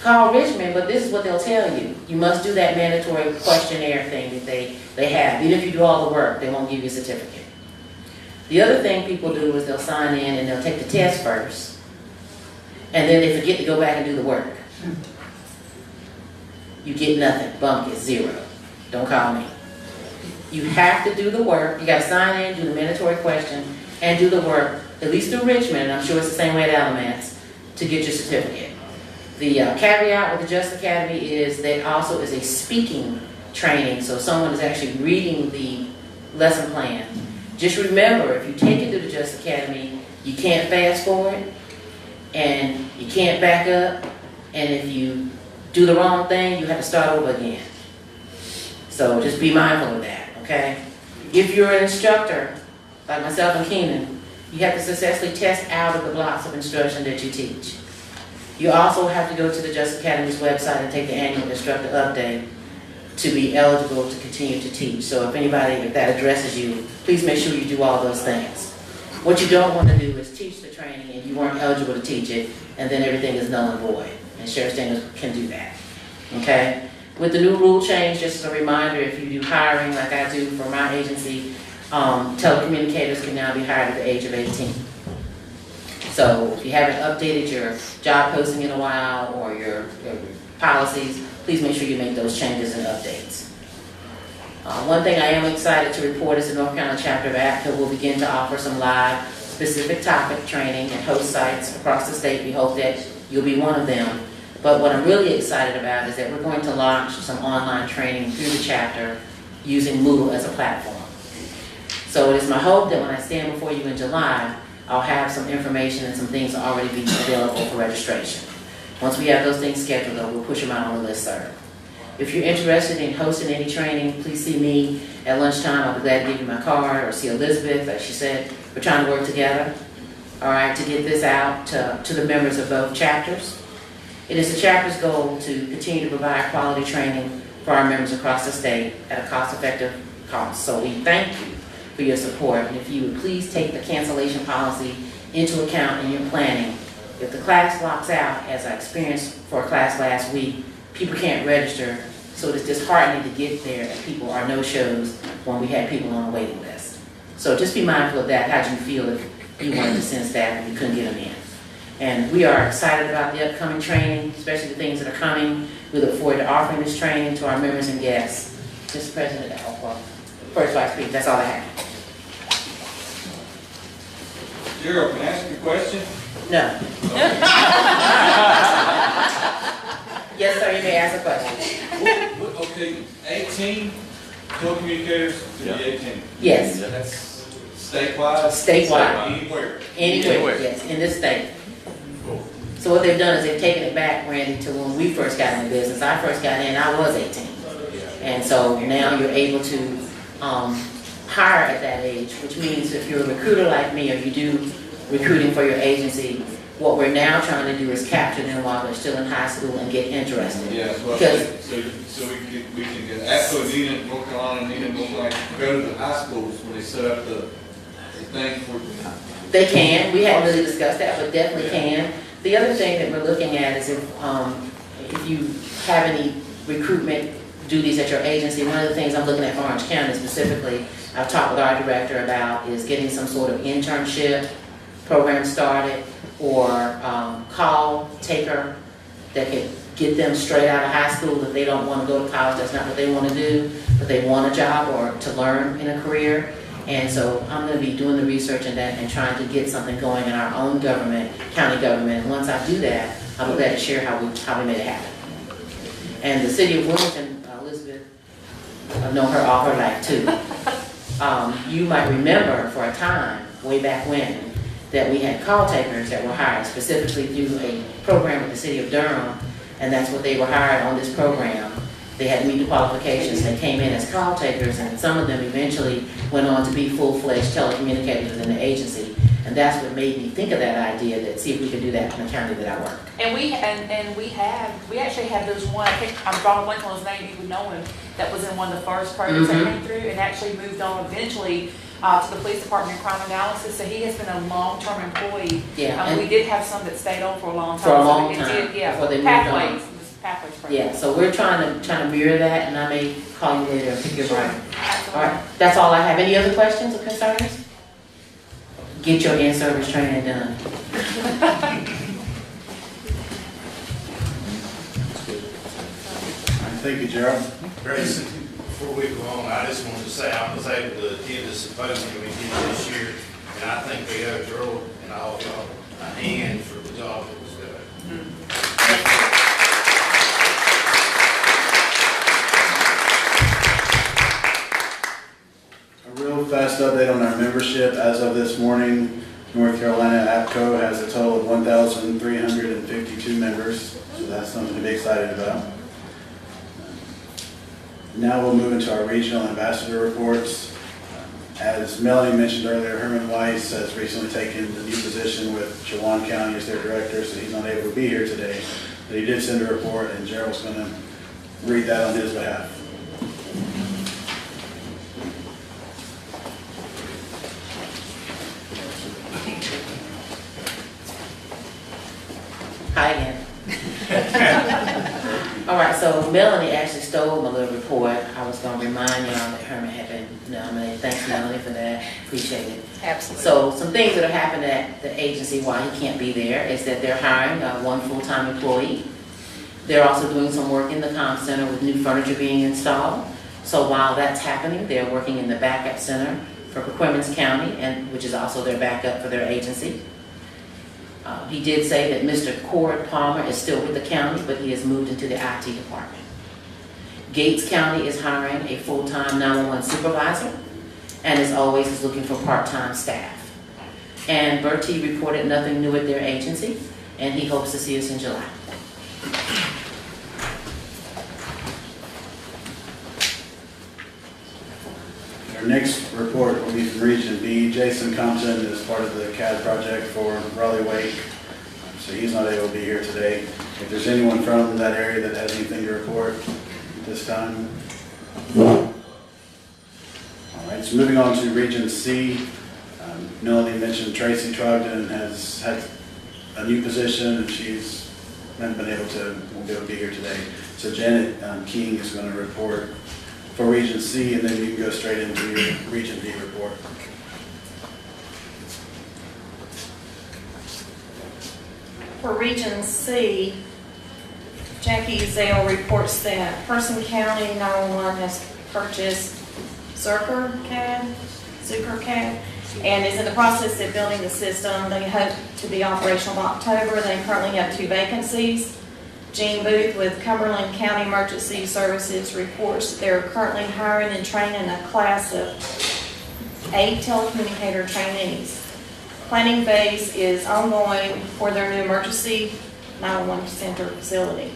Call Richmond, but this is what they'll tell you. You must do that mandatory questionnaire thing that they have. Even if you do all the work, they won't give you a certificate. The other thing people do is they'll sign in and they'll take the test first, and then they forget to go back and do the work. You get nothing. Bump gets 0. Don't call me. You have to do the work. You got to sign in, do the mandatory question, and do the work, at least through Richmond, and I'm sure it's the same way at Alamance, to get your certificate. The caveat with the Justice Academy is that also is a speaking training, so someone is actually reading the lesson plan. Just remember, if you take it to the Justice Academy, you can't fast forward, and you can't back up, and if you do the wrong thing, you have to start over again. So just be mindful of that, okay? If you're an instructor, like myself and Keenan, You have to successfully test out of the blocks of instruction that you teach. You also have to go to the Just Academy's website and take the annual instructor update to be eligible to continue to teach. So if that addresses you, please make sure you do all those things. What you don't want to do is teach the training and you weren't eligible to teach it, and then everything is null and void. And Sheriff Daniels can do that. Okay? With the new rule change, just as a reminder, if you do hiring like I do for my agency, telecommunicators can now be hired at the age of 18. So if you haven't updated your job posting in a while or your policies, please make sure you make those changes and updates. One thing I am excited to report is the North Carolina chapter of APCO will begin to offer some live specific topic training at host sites across the state. We hope that you'll be one of them. But what I'm really excited about is that we're going to launch some online training through the chapter using Moodle as a platform. So it is my hope that when I stand before you in July, I'll have some information and some things already be available for registration. Once we have those things scheduled, though, we'll push them out on the listserv. If you're interested in hosting any training, please see me at lunchtime. I'll be glad to give you my card, or see Elizabeth. Like she said, we're trying to work together, all right, to get this out to the members of both chapters. It is the chapter's goal to continue to provide quality training for our members across the state at a cost-effective cost. So we thank you for your support, and if you would please take the cancellation policy into account in your planning. If the class locks out, as I experienced for a class last week, people can't register, so it's disheartening to get there and people are no-shows when we had people on the waiting list. So just be mindful of that. How do you feel if you wanted to send staff and you couldn't get them in? And we are excited about the upcoming training, especially the things that are coming. We look forward to offering this training to our members and guests. Mr. President, First Vice President, that's all I have. Gerald, can I ask you a question? No. Yes, sir, you may ask a question. Okay, 18 telecommunicators to be 18. Yes. That's statewide? Statewide. Anywhere? Anywhere, yes, in this state. Cool. So what they've done is they've taken it back, Randy, to when we first got in the business. I first got in, I was 18. And so now you're able to hire at that age, which means if you're a recruiter like me or you do recruiting for your agency, what we're now trying to do is capture them while they're still in high school and get interested. Yeah, so we can get APCO, Nina, North Carolina, Nina, North Carolina, go to the high schools when they set up the thing for. They can. We haven't really discussed that, but definitely can. The other thing that we're looking at is if you have any recruitment duties at your agency, one of the things I'm looking at for Orange County specifically, I've talked with our director about, is getting some sort of internship program started, or call taker that could get them straight out of high school if they don't want to go to college. That's not what they want to do, but they want a job or to learn in a career. And so I'm going to be doing the research in that and trying to get something going in our own government, county government. And once I do that, I'll be glad to share how we made it happen. And the city of Wilmington, Elizabeth, I've known her all her life too. You might remember for a time, way back when, that we had call takers that were hired specifically through a program with the city of Durham, and that's what they were hired on this program. They had to meet the qualifications. They came in as call takers, and some of them eventually went on to be full-fledged telecommunicators within the agency. And that's what made me think of that idea, that see if we could do that in the county that I work. And we actually have those one, I think I'm drawing a blank on his name, you would know him, that was in one of the first programs that came through, and actually moved on eventually to the police department in crime analysis. So he has been a long-term employee. Yeah, we did have some that stayed on for a long time. For a long time. Yeah, before they moved pathways. on. Pathways program. Yeah, so we're trying to mirror that, and I may call you later and pick your brain. All right, that's all I have. Any other questions or concerns? Get your in-service training done. Thank you, Gerald. Grace, before we go on, I just wanted to say I was able to attend the symposium we did this year, and I think we owe Gerald and all of y'all a hand for the job that was done. A real fast update on our membership. As of this morning, North Carolina APCO has a total of 1,352 members, so that's something to be excited about. Now we'll move into our regional ambassador reports. As Melanie mentioned earlier, Herman Weiss has recently taken the new position with Chewan County as their director, so he's not able to be here today. But he did send a report, and Gerald's going to read that on his behalf. Hi again. All right, so Melanie actually stole my little report. I was going to remind y'all that Herman had been nominated. Thanks, Melanie, for that. Appreciate it. Absolutely. So some things that are happening at the agency while he can't be there is that they're hiring one full-time employee. They're also doing some work in the comm center with new furniture being installed. So while that's happening, they're working in the backup center for Paquemins County, and which is also their backup for their agency. He did say that Mr. Cord Palmer is still with the county, but he has moved into the IT department. Gates County is hiring a full-time 911 supervisor, and as always is looking for part-time staff. And Bertie reported nothing new at their agency, and he hopes to see us in July. Our next report will be from Region B. Jason Compton is part of the CAD project for Raleigh Wake, so he's not able to be here today. If there's anyone from that area that has anything to report at this time. All right, so moving on to Region C. Melanie mentioned Tracy Trogdon has had a new position, and she's not been able to, won't be able to be here today. So Janet King is going to report for Region C, and then you can go straight into your Region D report. For Region C, Jackie Zell reports that Person County 911 has purchased ZukerCAD, and is in the process of building the system. They hope to be operational in October. They currently have 2 vacancies. Gene Booth with Cumberland County Emergency Services reports that they're currently hiring and training a class of 8 telecommunicator trainees. Planning phase is ongoing for their new emergency 911 center facility.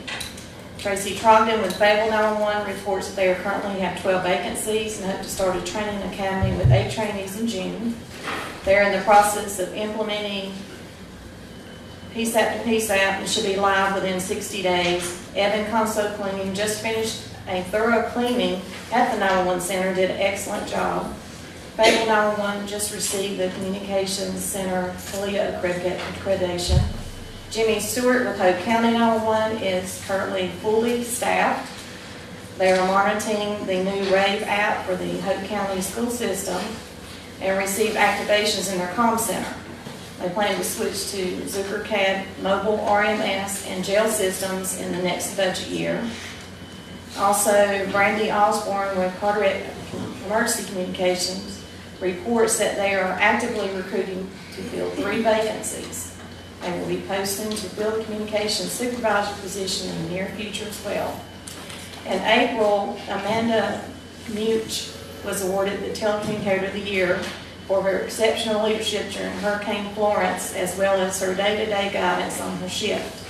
Tracy Trogdon with Fable 911 reports that they currently have 12 vacancies and hope to start a training academy with 8 trainees in June. They're in the process of implementing PSAP to PSAP and should be live within 60 days. Evan Console Cleaning just finished a thorough cleaning at the 911 center, did an excellent job. Fable 911 just received the Communications Center CALIA accreditation. Jimmy Stewart with Hope County 911 is currently fully staffed. They are monitoring the new RAVE app for the Hope County school system and receive activations in their comm center. They plan to switch to ZukerCAD mobile RMS and jail systems in the next budget year. Also, Brandy Osborne with Carteret Emergency Communications reports that they are actively recruiting to fill 3 vacancies. They will be posting to fill the communications supervisor position in the near future as well. In April, Amanda Much was awarded the Telecommunicator of the Year for her exceptional leadership during Hurricane Florence, as well as her day-to-day guidance on her shift.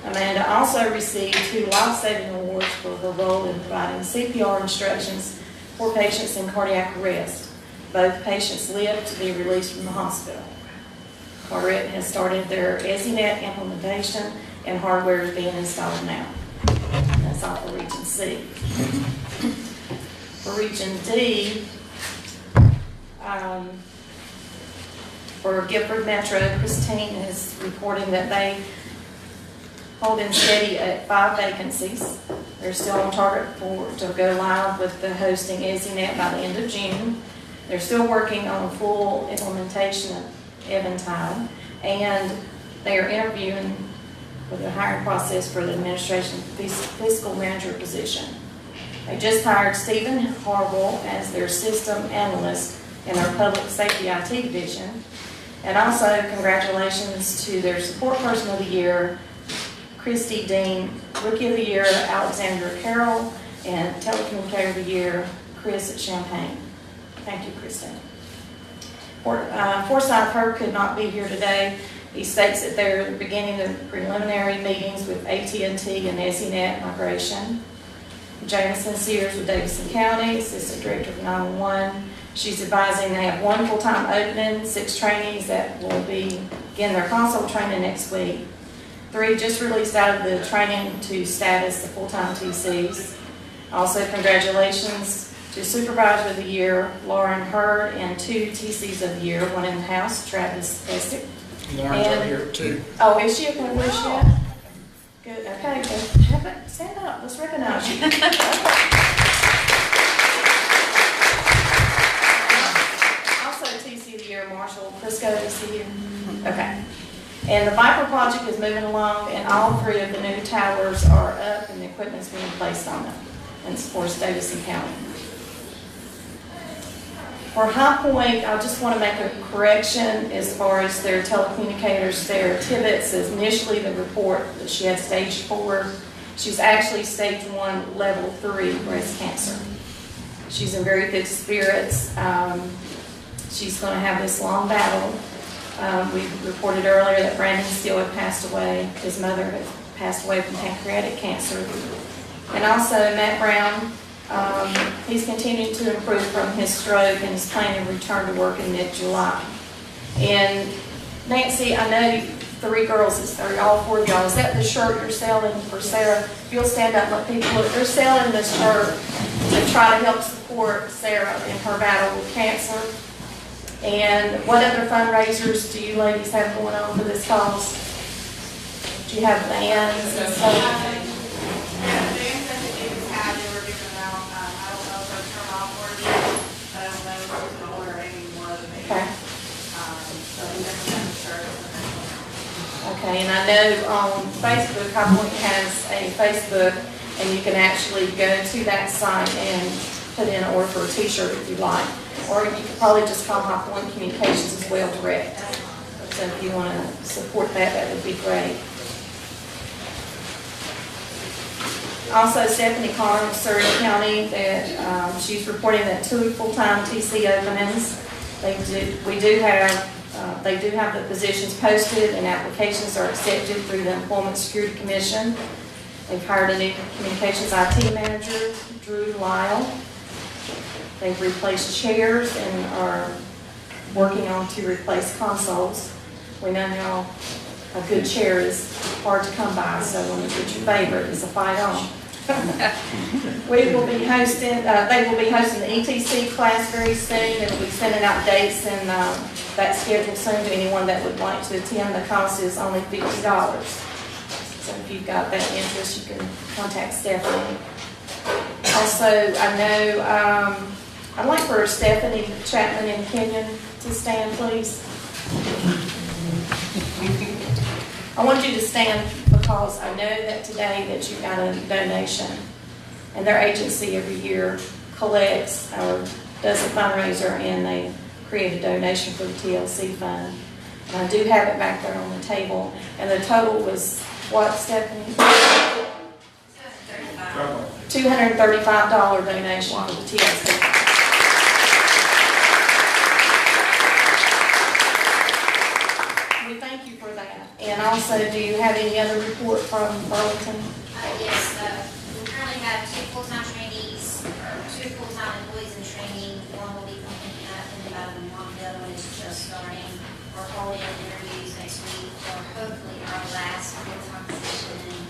Amanda also received 2 life-saving awards for her role in providing CPR instructions for patients in cardiac arrest. Both patients lived to be released from the hospital. Carteret has started their EZNet implementation, and hardware is being installed now. That's all for Region C. For Region D, for Gifford Metro, Christine is reporting that they holding steady at 5 vacancies. They're still on target to go live with the hosting EZNet by the end of June. They're still working on a full implementation of Eventide, and they are interviewing for the hiring process for the administration fiscal manager position. They just hired Stephen Harville as their system analyst in their public safety IT division. And also congratulations to their support person of the year, Christy Dean, rookie of the year, Alexandra Carroll, and telecommunicator of the year, Chris at Champaign. Thank you, Christine. Forsyth Herb could not be here today. He states that they're beginning the preliminary meetings with AT&T and EZNet migration. Jameson Sears with Davidson County, Assistant Director of 911, She's advising they have 1 full-time opening, 6 trainees that will begin their console training next week. 3 just released out of the training to status, the full-time TCs. Also, congratulations to Supervisor of the Year, Lauren Hurd, and 2 TCs of the Year, 1 in the house, Travis Estick. Lauren's up here too. Oh, is she? Okay, where's she at? Good, okay, good. Stand up, let's recognize you. Also, TC of the Year, Marshall Frisco, is he here? Okay. And the Viper project is moving along, and all 3 of the new towers are up, and the equipment's being placed on them. And it's, of course, Davidson County. For High Point, I just want to make a correction as far as their telecommunicators. Sarah Tibbetts says initially the report that she had stage 4. She's actually stage 1, level 3 breast cancer. She's in very good spirits. She's going to have this long battle. We reported earlier that Brandon Steele had passed away. His mother had passed away from pancreatic cancer. And also Matt Brown, he's continuing to improve from his stroke and is planning to return to work in mid-July. And Nancy, I know 3 girls, or all 4 of y'all, is that the shirt you're selling for Sarah? If you'll stand up and let people look, they're selling this shirt to try to help support Sarah in her battle with cancer. And what other fundraisers do you ladies have going on for this cause? Do you have bands and stuff? Okay. Okay, and I know on Facebook, High Point has a Facebook, and you can actually go to that site and put in an order for a t-shirt if you like. Or you could probably just call High Point Communications as well direct. So if you want to support that, that would be great. Also, Stephanie Carr of Surrey County, that she's reporting that 2 full-time TC openings. They do have the positions posted, and applications are accepted through the Employment Security Commission. They've hired a new communications IT manager, Drew Lyle. They've replaced chairs and are working on to replace consoles. We know how a good chair is hard to come by, so when you get your favorite, it's a fight on. We will be hosting, they will be hosting the ETC class very soon, and we'll be sending out dates and that schedule soon to anyone that would like to attend. The cost is only $50. So if you've got that interest, you can contact Stephanie. Also, I know, I'd like for Stephanie Chapman and Kenyon to stand, please. I want you to stand because I know that today that you got a donation, and their agency every year collects or does a fundraiser, and they create a donation for the TLC fund. And I do have it back there on the table, and the total was what, Stephanie? $235 donation for the TLC. We thank you for that. And also, do you have any other report from Burlington? Yes, we currently have 2 full-time trainees, or 2 full-time employees in training. One will be coming up in about a month, the other one is just starting. We're holding interviews next week for hopefully our last full-time position, and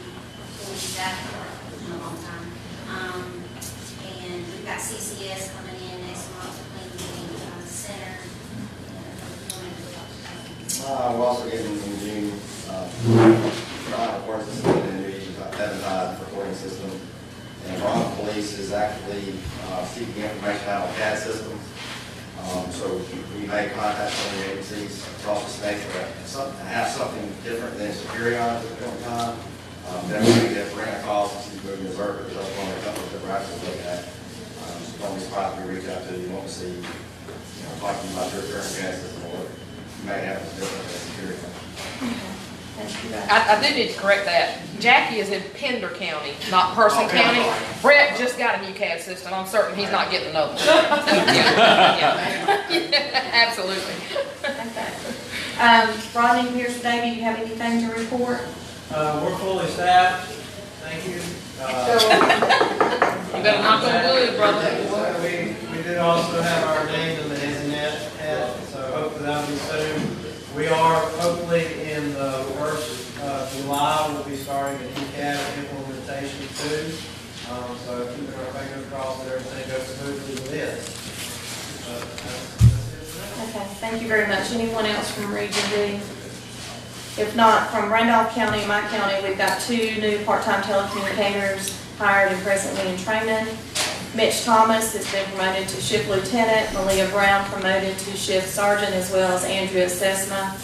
we'll be back for a long time. And we've got CCS coming in next month, cleaning the center. We're also getting in June, recording system and advertised recording system. And Toronto Police is actually seeking information out on CAD systems. So we made contacts with the agencies across the state to have something different than Superior at the point in time. Definitely get Brenda calls and she's moving to Zerk, because that's one of the companies that we're actually looking at. So don't be surprised if we reach out to you, want to see, talking about your current CAD system or what you may have that's different than Superior. I do need to correct that. Jackie is in Pender County, not Person County. Brett just got a new CAD system. I'm certain he's not getting another one. Yeah. Absolutely. Okay. Rodney, here's today. Do you have anything to report? We're fully staffed. Thank you. You better knock on wood, brother. We do also have our names in the internet, so hopefully that'll be soon. We are hopefully in the first July, we'll be starting an ECAD implementation too. So keeping our fingers crossed that everything goes smoothly with this. Okay, thank you very much. Anyone else from Region D? If not, from Randolph County and my county, we've got 2 new part-time telecommunicators hired and presently in training. Mitch Thomas has been promoted to shift lieutenant, Malia Brown promoted to shift sergeant, as well as Andrea Sesma.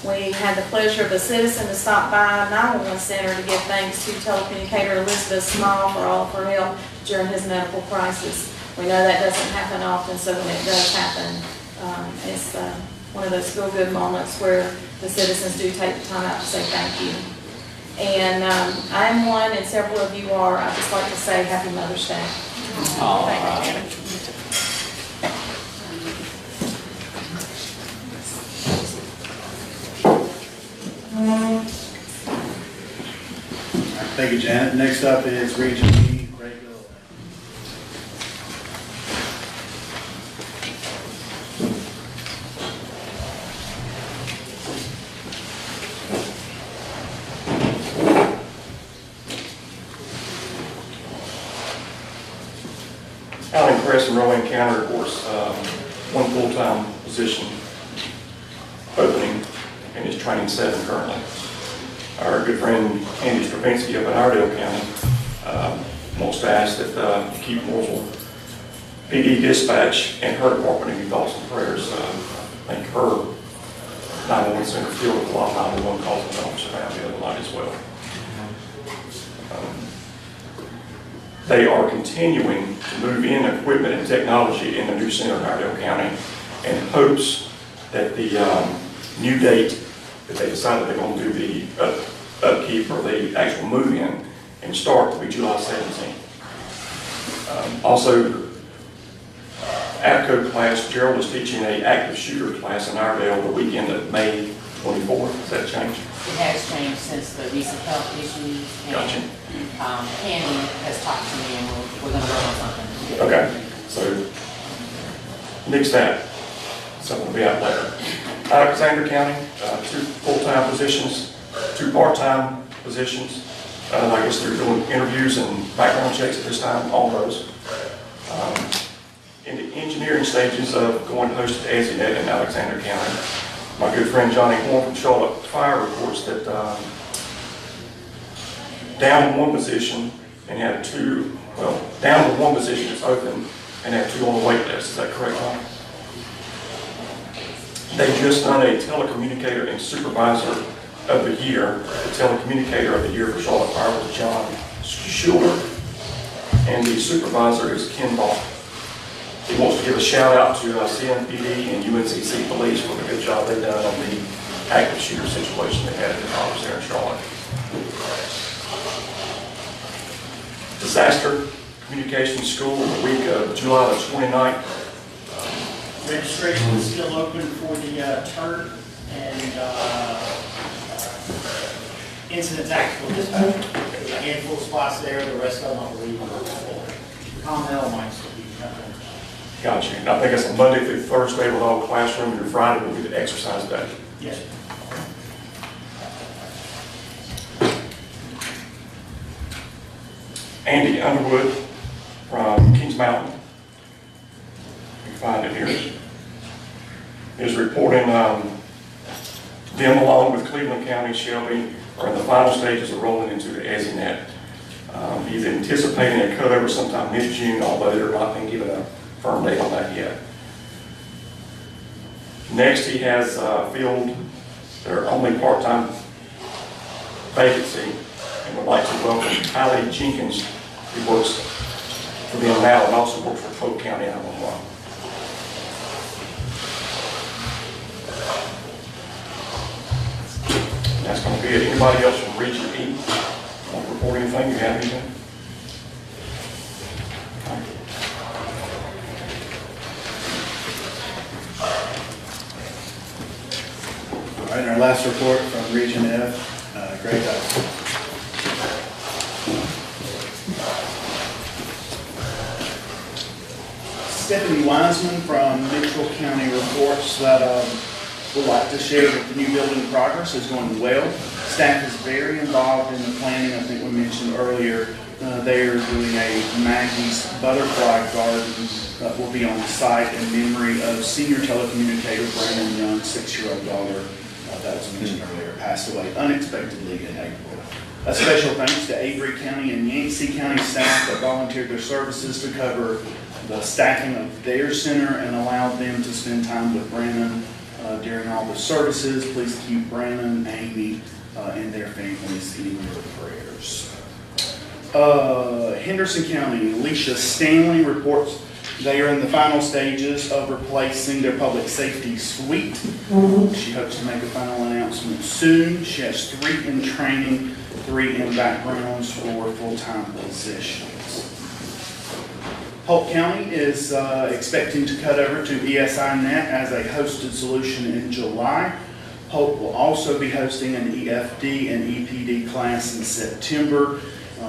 We had the pleasure of a citizen to stop by 911 Center to give thanks to telecommunicator Elizabeth Small for all of her help during his medical crisis. We know that doesn't happen often, so when it does happen, it's one of those feel-good moments where the citizens do take the time out to say thank you. And I am one, and several of you are. I'd just like to say Happy Mother's Day. Thank you, Janet. Next up is Region E, regular. Out in Crest and Rowan County, of course, one full-time position opening, and is training 7 currently. Our good friend Andy Stravinsky up in Iredell County wants to ask that you keep Mooresville PD Dispatch and her department in your thoughts and prayers. I think her 911 center filled with a lot of 911 calls and officer found the other night as well. They are continuing to move in equipment and technology in the new center in Iredell County, and hopes that the new date that they decided they're going to do the upkeep or the actual move-in and start will be July 17th. Also, APCO class, Gerald is teaching an active shooter class in Iredell the weekend of May 24th. Has that changed? It has changed since the recent health issues. Gotcha. Candy has talked to me, and we're going to work on something. Okay, so nix that. Something will be out later. Alexander County, 2 full-time positions, 2 part-time positions. I guess they're doing interviews and background checks at this time, all those. In the engineering stages of going to host the AZNet in Alexander County. My good friend Johnny Horn from Charlotte Fire reports that down to 1 position and had 2, well, down to 1 position that's open and have 2 on the wait list. Is that correct, John? They just done a telecommunicator and supervisor of the year. The telecommunicator of the year for Charlotte Fire was John Schuler, and the supervisor is Ken Ball. He wants to give a shout out to CNPD and UNCC Police for the good job they've done on the active shooter situation they had in the office there in Charlotte. Disaster Communication School the week of July the 29th. Registration is still open for the TERT and incident tactical dispatch. There's a handful of spots there, the rest of them I believe are full. Connell might still be covered. Gotcha. And I think it's a Monday through Thursday with all classroom, and Friday will be the exercise day. Yes. Andy Underwood from Kings Mountain. You can find it here. Is reporting them along with Cleveland County, Shelby, are in the final stages of rolling into the AZNet. He's anticipating a cutover sometime mid-June, although they're not being given a firm date on that yet. Next, he has filled their only part-time vacancy and would like to welcome Kylie Jenkins, who works for them now and also works for Polk County 911. That's going to be it. Anybody else from Region E want to report anything? You have anything? All right, our last report from Region F, Greg Dawson. Stephanie Wiseman from Mitchell County reports that would like to share that the new building progress is going well. Staff is very involved in the planning. I think we mentioned earlier, they are doing a Maggie's Butterfly Garden that will be on site in memory of senior telecommunicator Brandon Young's 6-year-old daughter that was mentioned earlier, passed away unexpectedly in April. A special thanks to Avery County and Yancey County staff that volunteered their services to cover the staffing of their center and allowed them to spend time with Brandon during all the services. Please keep Brandon, Amy, and their families in your prayers. Henderson County, Alicia Stanley reports they are in the final stages of replacing their public safety suite. She hopes to make a final announcement soon. She has 3 in training, 3 in backgrounds for full-time positions. Polk County is expecting to cut over to ESINet as a hosted solution in July. Polk will also be hosting an EFD and EPD class in September.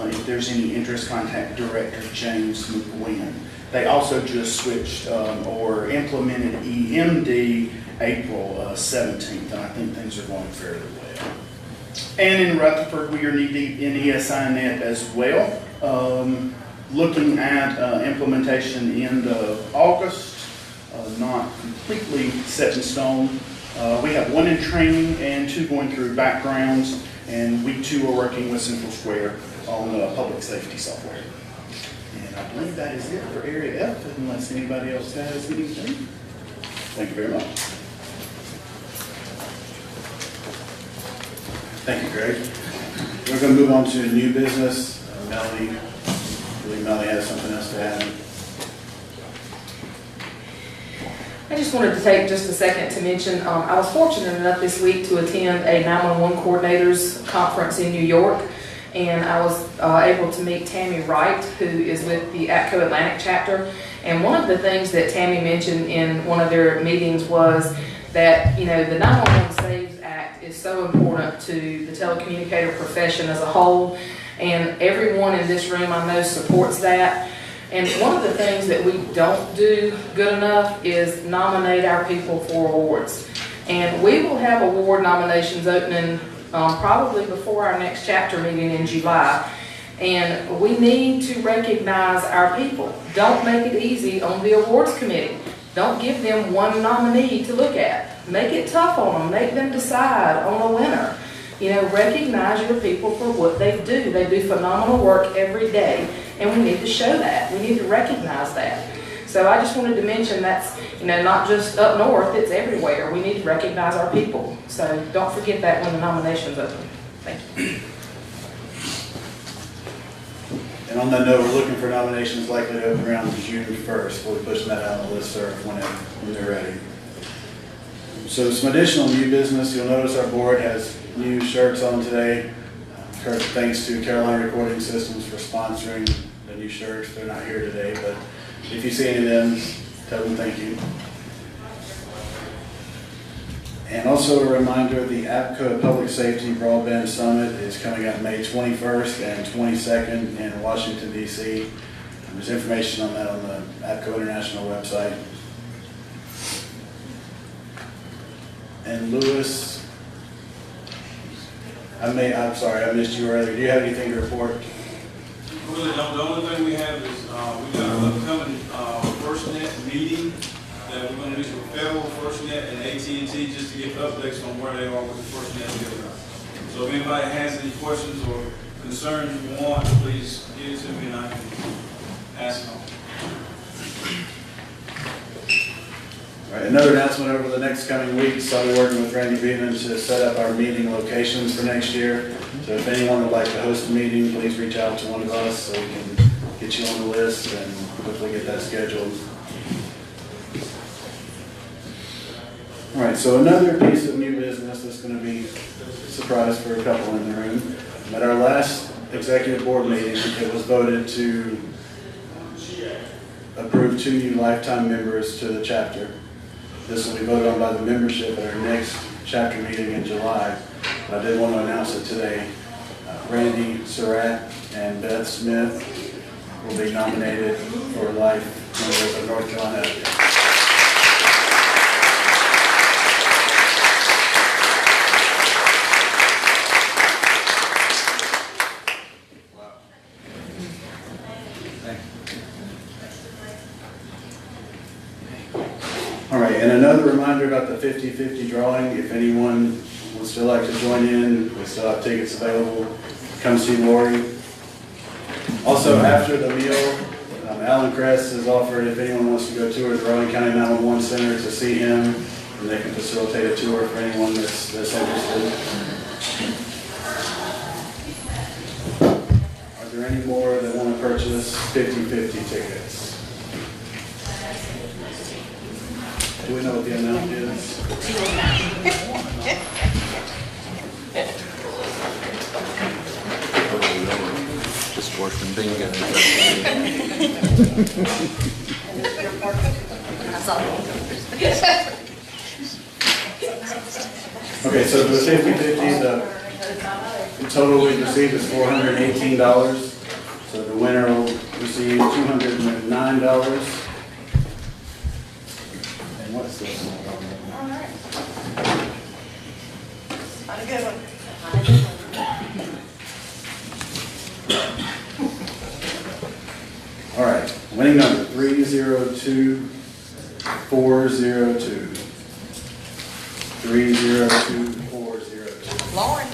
If there's any interest, contact Director James McGuinn. They also just switched or implemented EMD April 17th, and I think things are going fairly well. And in Rutherford, we are knee-deep in ESINet as well. Looking at implementation end of August, not completely set in stone. We have 1 in training and 2 going through backgrounds, and we too are working with Central Square on public safety software. And I believe that is it for Area F, unless anybody else has anything. Thank you very much. Thank you, Greg. We're going to move on to new business. Melanie, I believe Melanie has something else to add. I just wanted to take just a second to mention, I was fortunate enough this week to attend a 911 coordinators conference in New York, and I was able to meet Tammy Wright, who is with the APCO Atlantic chapter. And one of the things that Tammy mentioned in one of their meetings was that, you know, the 911 Saves Act is so important to the telecommunicator profession as a whole, and everyone in this room I know supports that. And one of the things that we don't do good enough is nominate our people for awards. And we will have award nominations opening probably before our next chapter meeting in July. And we need to recognize our people. Don't make it easy on the awards committee. Don't give them one nominee to look at. Make it tough on them. Make them decide on a winner. You know, recognize your people for what they do. They do phenomenal work every day, and we need to show that. We need to recognize that. So I just wanted to mention that's, you know, not just up north, it's everywhere. We need to recognize our people. So don't forget that when the nominations open. Thank you. And on that note, we're looking for nominations likely to open around June 1st. We'll be pushing that out on the listserv when they're ready. So some additional new business. You'll notice our board has new shirts on today. Thanks to Carolina Recording Systems for sponsoring the new shirts. They're not here today, but if you see any of them, tell them thank you. And also a reminder, the APCO Public Safety Broadband Summit is coming up May 21st and 22nd in Washington, D.C. There's information on that on the APCO International website. And Lewis, I'm sorry, I missed you earlier. Do you have anything to report? Really don't. The only thing we have is we got an upcoming FirstNet meeting that we're going to do with Federal, FirstNet, and AT&T just to get updates on where they are with the FirstNet deal. So if anybody has any questions or concerns you want, please get it to me and I can ask them. All right, another announcement over the next coming weeks. I'll be working with Randy Beeman to set up our meeting locations for next year. So if anyone would like to host a meeting, please reach out to one of us so we can get you on the list and hopefully get that scheduled. All right, so another piece of new business that's going to be a surprise for a couple in the room. At our last executive board meeting, it was voted to approve 2 new lifetime members to the chapter. This will be voted on by the membership at our next chapter meeting in July. But I did want to announce it today. Randy Surratt and Beth Smith will be nominated for life members of North Carolina. All right, and another reminder about the 50-50 drawing. If anyone would still like to join in, we still have tickets available. Come see Lori. Also, after the meal, Alan Kress has offered if anyone wants to go tour the Rowan County 911 Center to see him, and they can facilitate a tour for anyone that's interested. Are there any more that want to purchase 50-50 tickets? Do we know what the amount is? Just worse than bingo. Okay, so for the 50-50, the total we received is $418. So the winner will receive $209. And what's this? Not a good one. All right, winning number 302402. 302402. Lauren.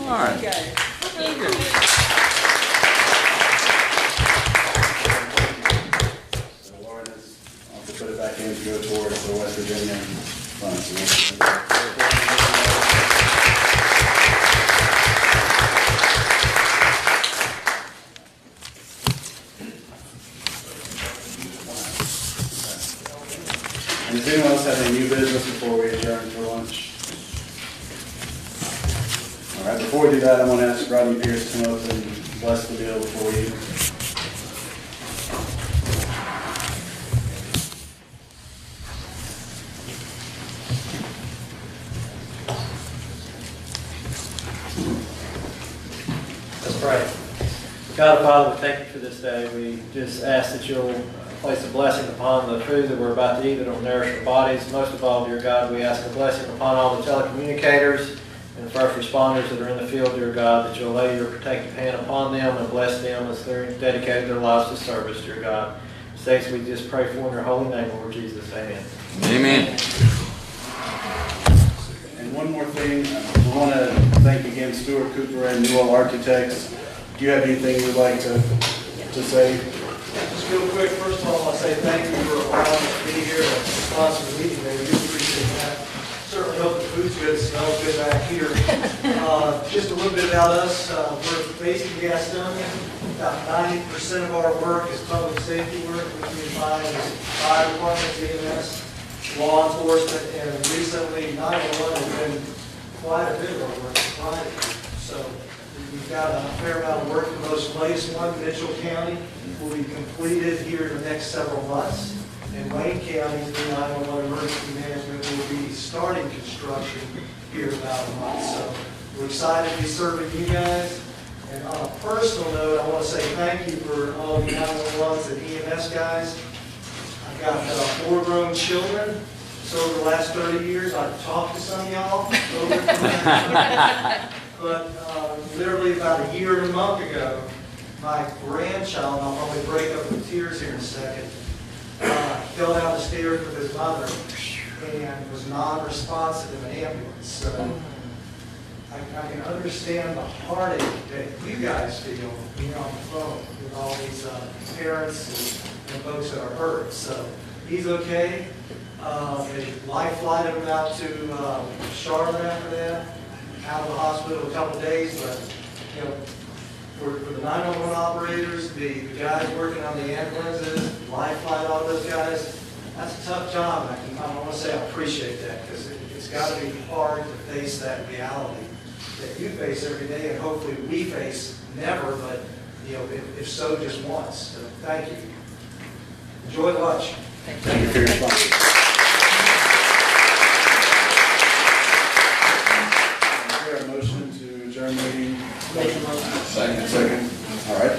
All right. So Lauren has also put it back in to go towards the West Virginia funds. And does anyone else have any new business before we adjourn for lunch? All right, before we do that, I'm going to ask Rodney Pierce to come up and bless the meal before we eat. Let's pray. God, Father, we thank you for this day. We just ask that you'll place a blessing upon the food that we're about to eat that will nourish our bodies. Most of all, dear God, we ask a blessing upon all the telecommunicators and first responders that are in the field, dear God, that you'll lay your protective hand upon them and bless them as they're dedicated their lives to service, dear God. States we just pray for in your holy name, Lord Jesus. Amen. Amen. And one more thing, we want to thank again Stuart Cooper and Newell Architects. Do you have anything you'd like to say? Just real quick, first of all, I say thank you for allowing us to be here and sponsor the meeting. We do appreciate that. Certainly hope the food's good, smells good back here. Just a little bit about us. We're based in Gastonia. About 90% of our work is public safety work, which we find is fire departments, EMS, law enforcement, and recently 911 has been quite a bit of our work. So we've got a fair amount of work in those places. One, Mitchell County, will be completed here in the next several months. And Wayne County, the 911 emergency management will be starting construction here in about a month. So we're excited to be serving you guys. And on a personal note, I want to say thank you for all the 911s and EMS guys. I've got 4 grown children. So over the last 30 years, I've talked to some of y'all. But literally about a year and a month ago, my grandchild, and I'll probably break up with tears here in a second, fell down the stairs with his mother and was non-responsive in an ambulance. So I can understand the heartache that you guys feel when you're on the phone with all these parents and folks that are hurt. So he's okay. They life flighted him out to Charlotte after that. Out of the hospital a couple of days, but you know, for the 911 operators, the guys working on the ambulances, life flight, all those guys, that's a tough job. I want to say I appreciate that because it's got to be hard to face that reality that you face every day, and hopefully we face never, but you know, if so, just once. So thank you. Enjoy lunch. Thank you for your response. Motion to adjourn meeting. Second. All right.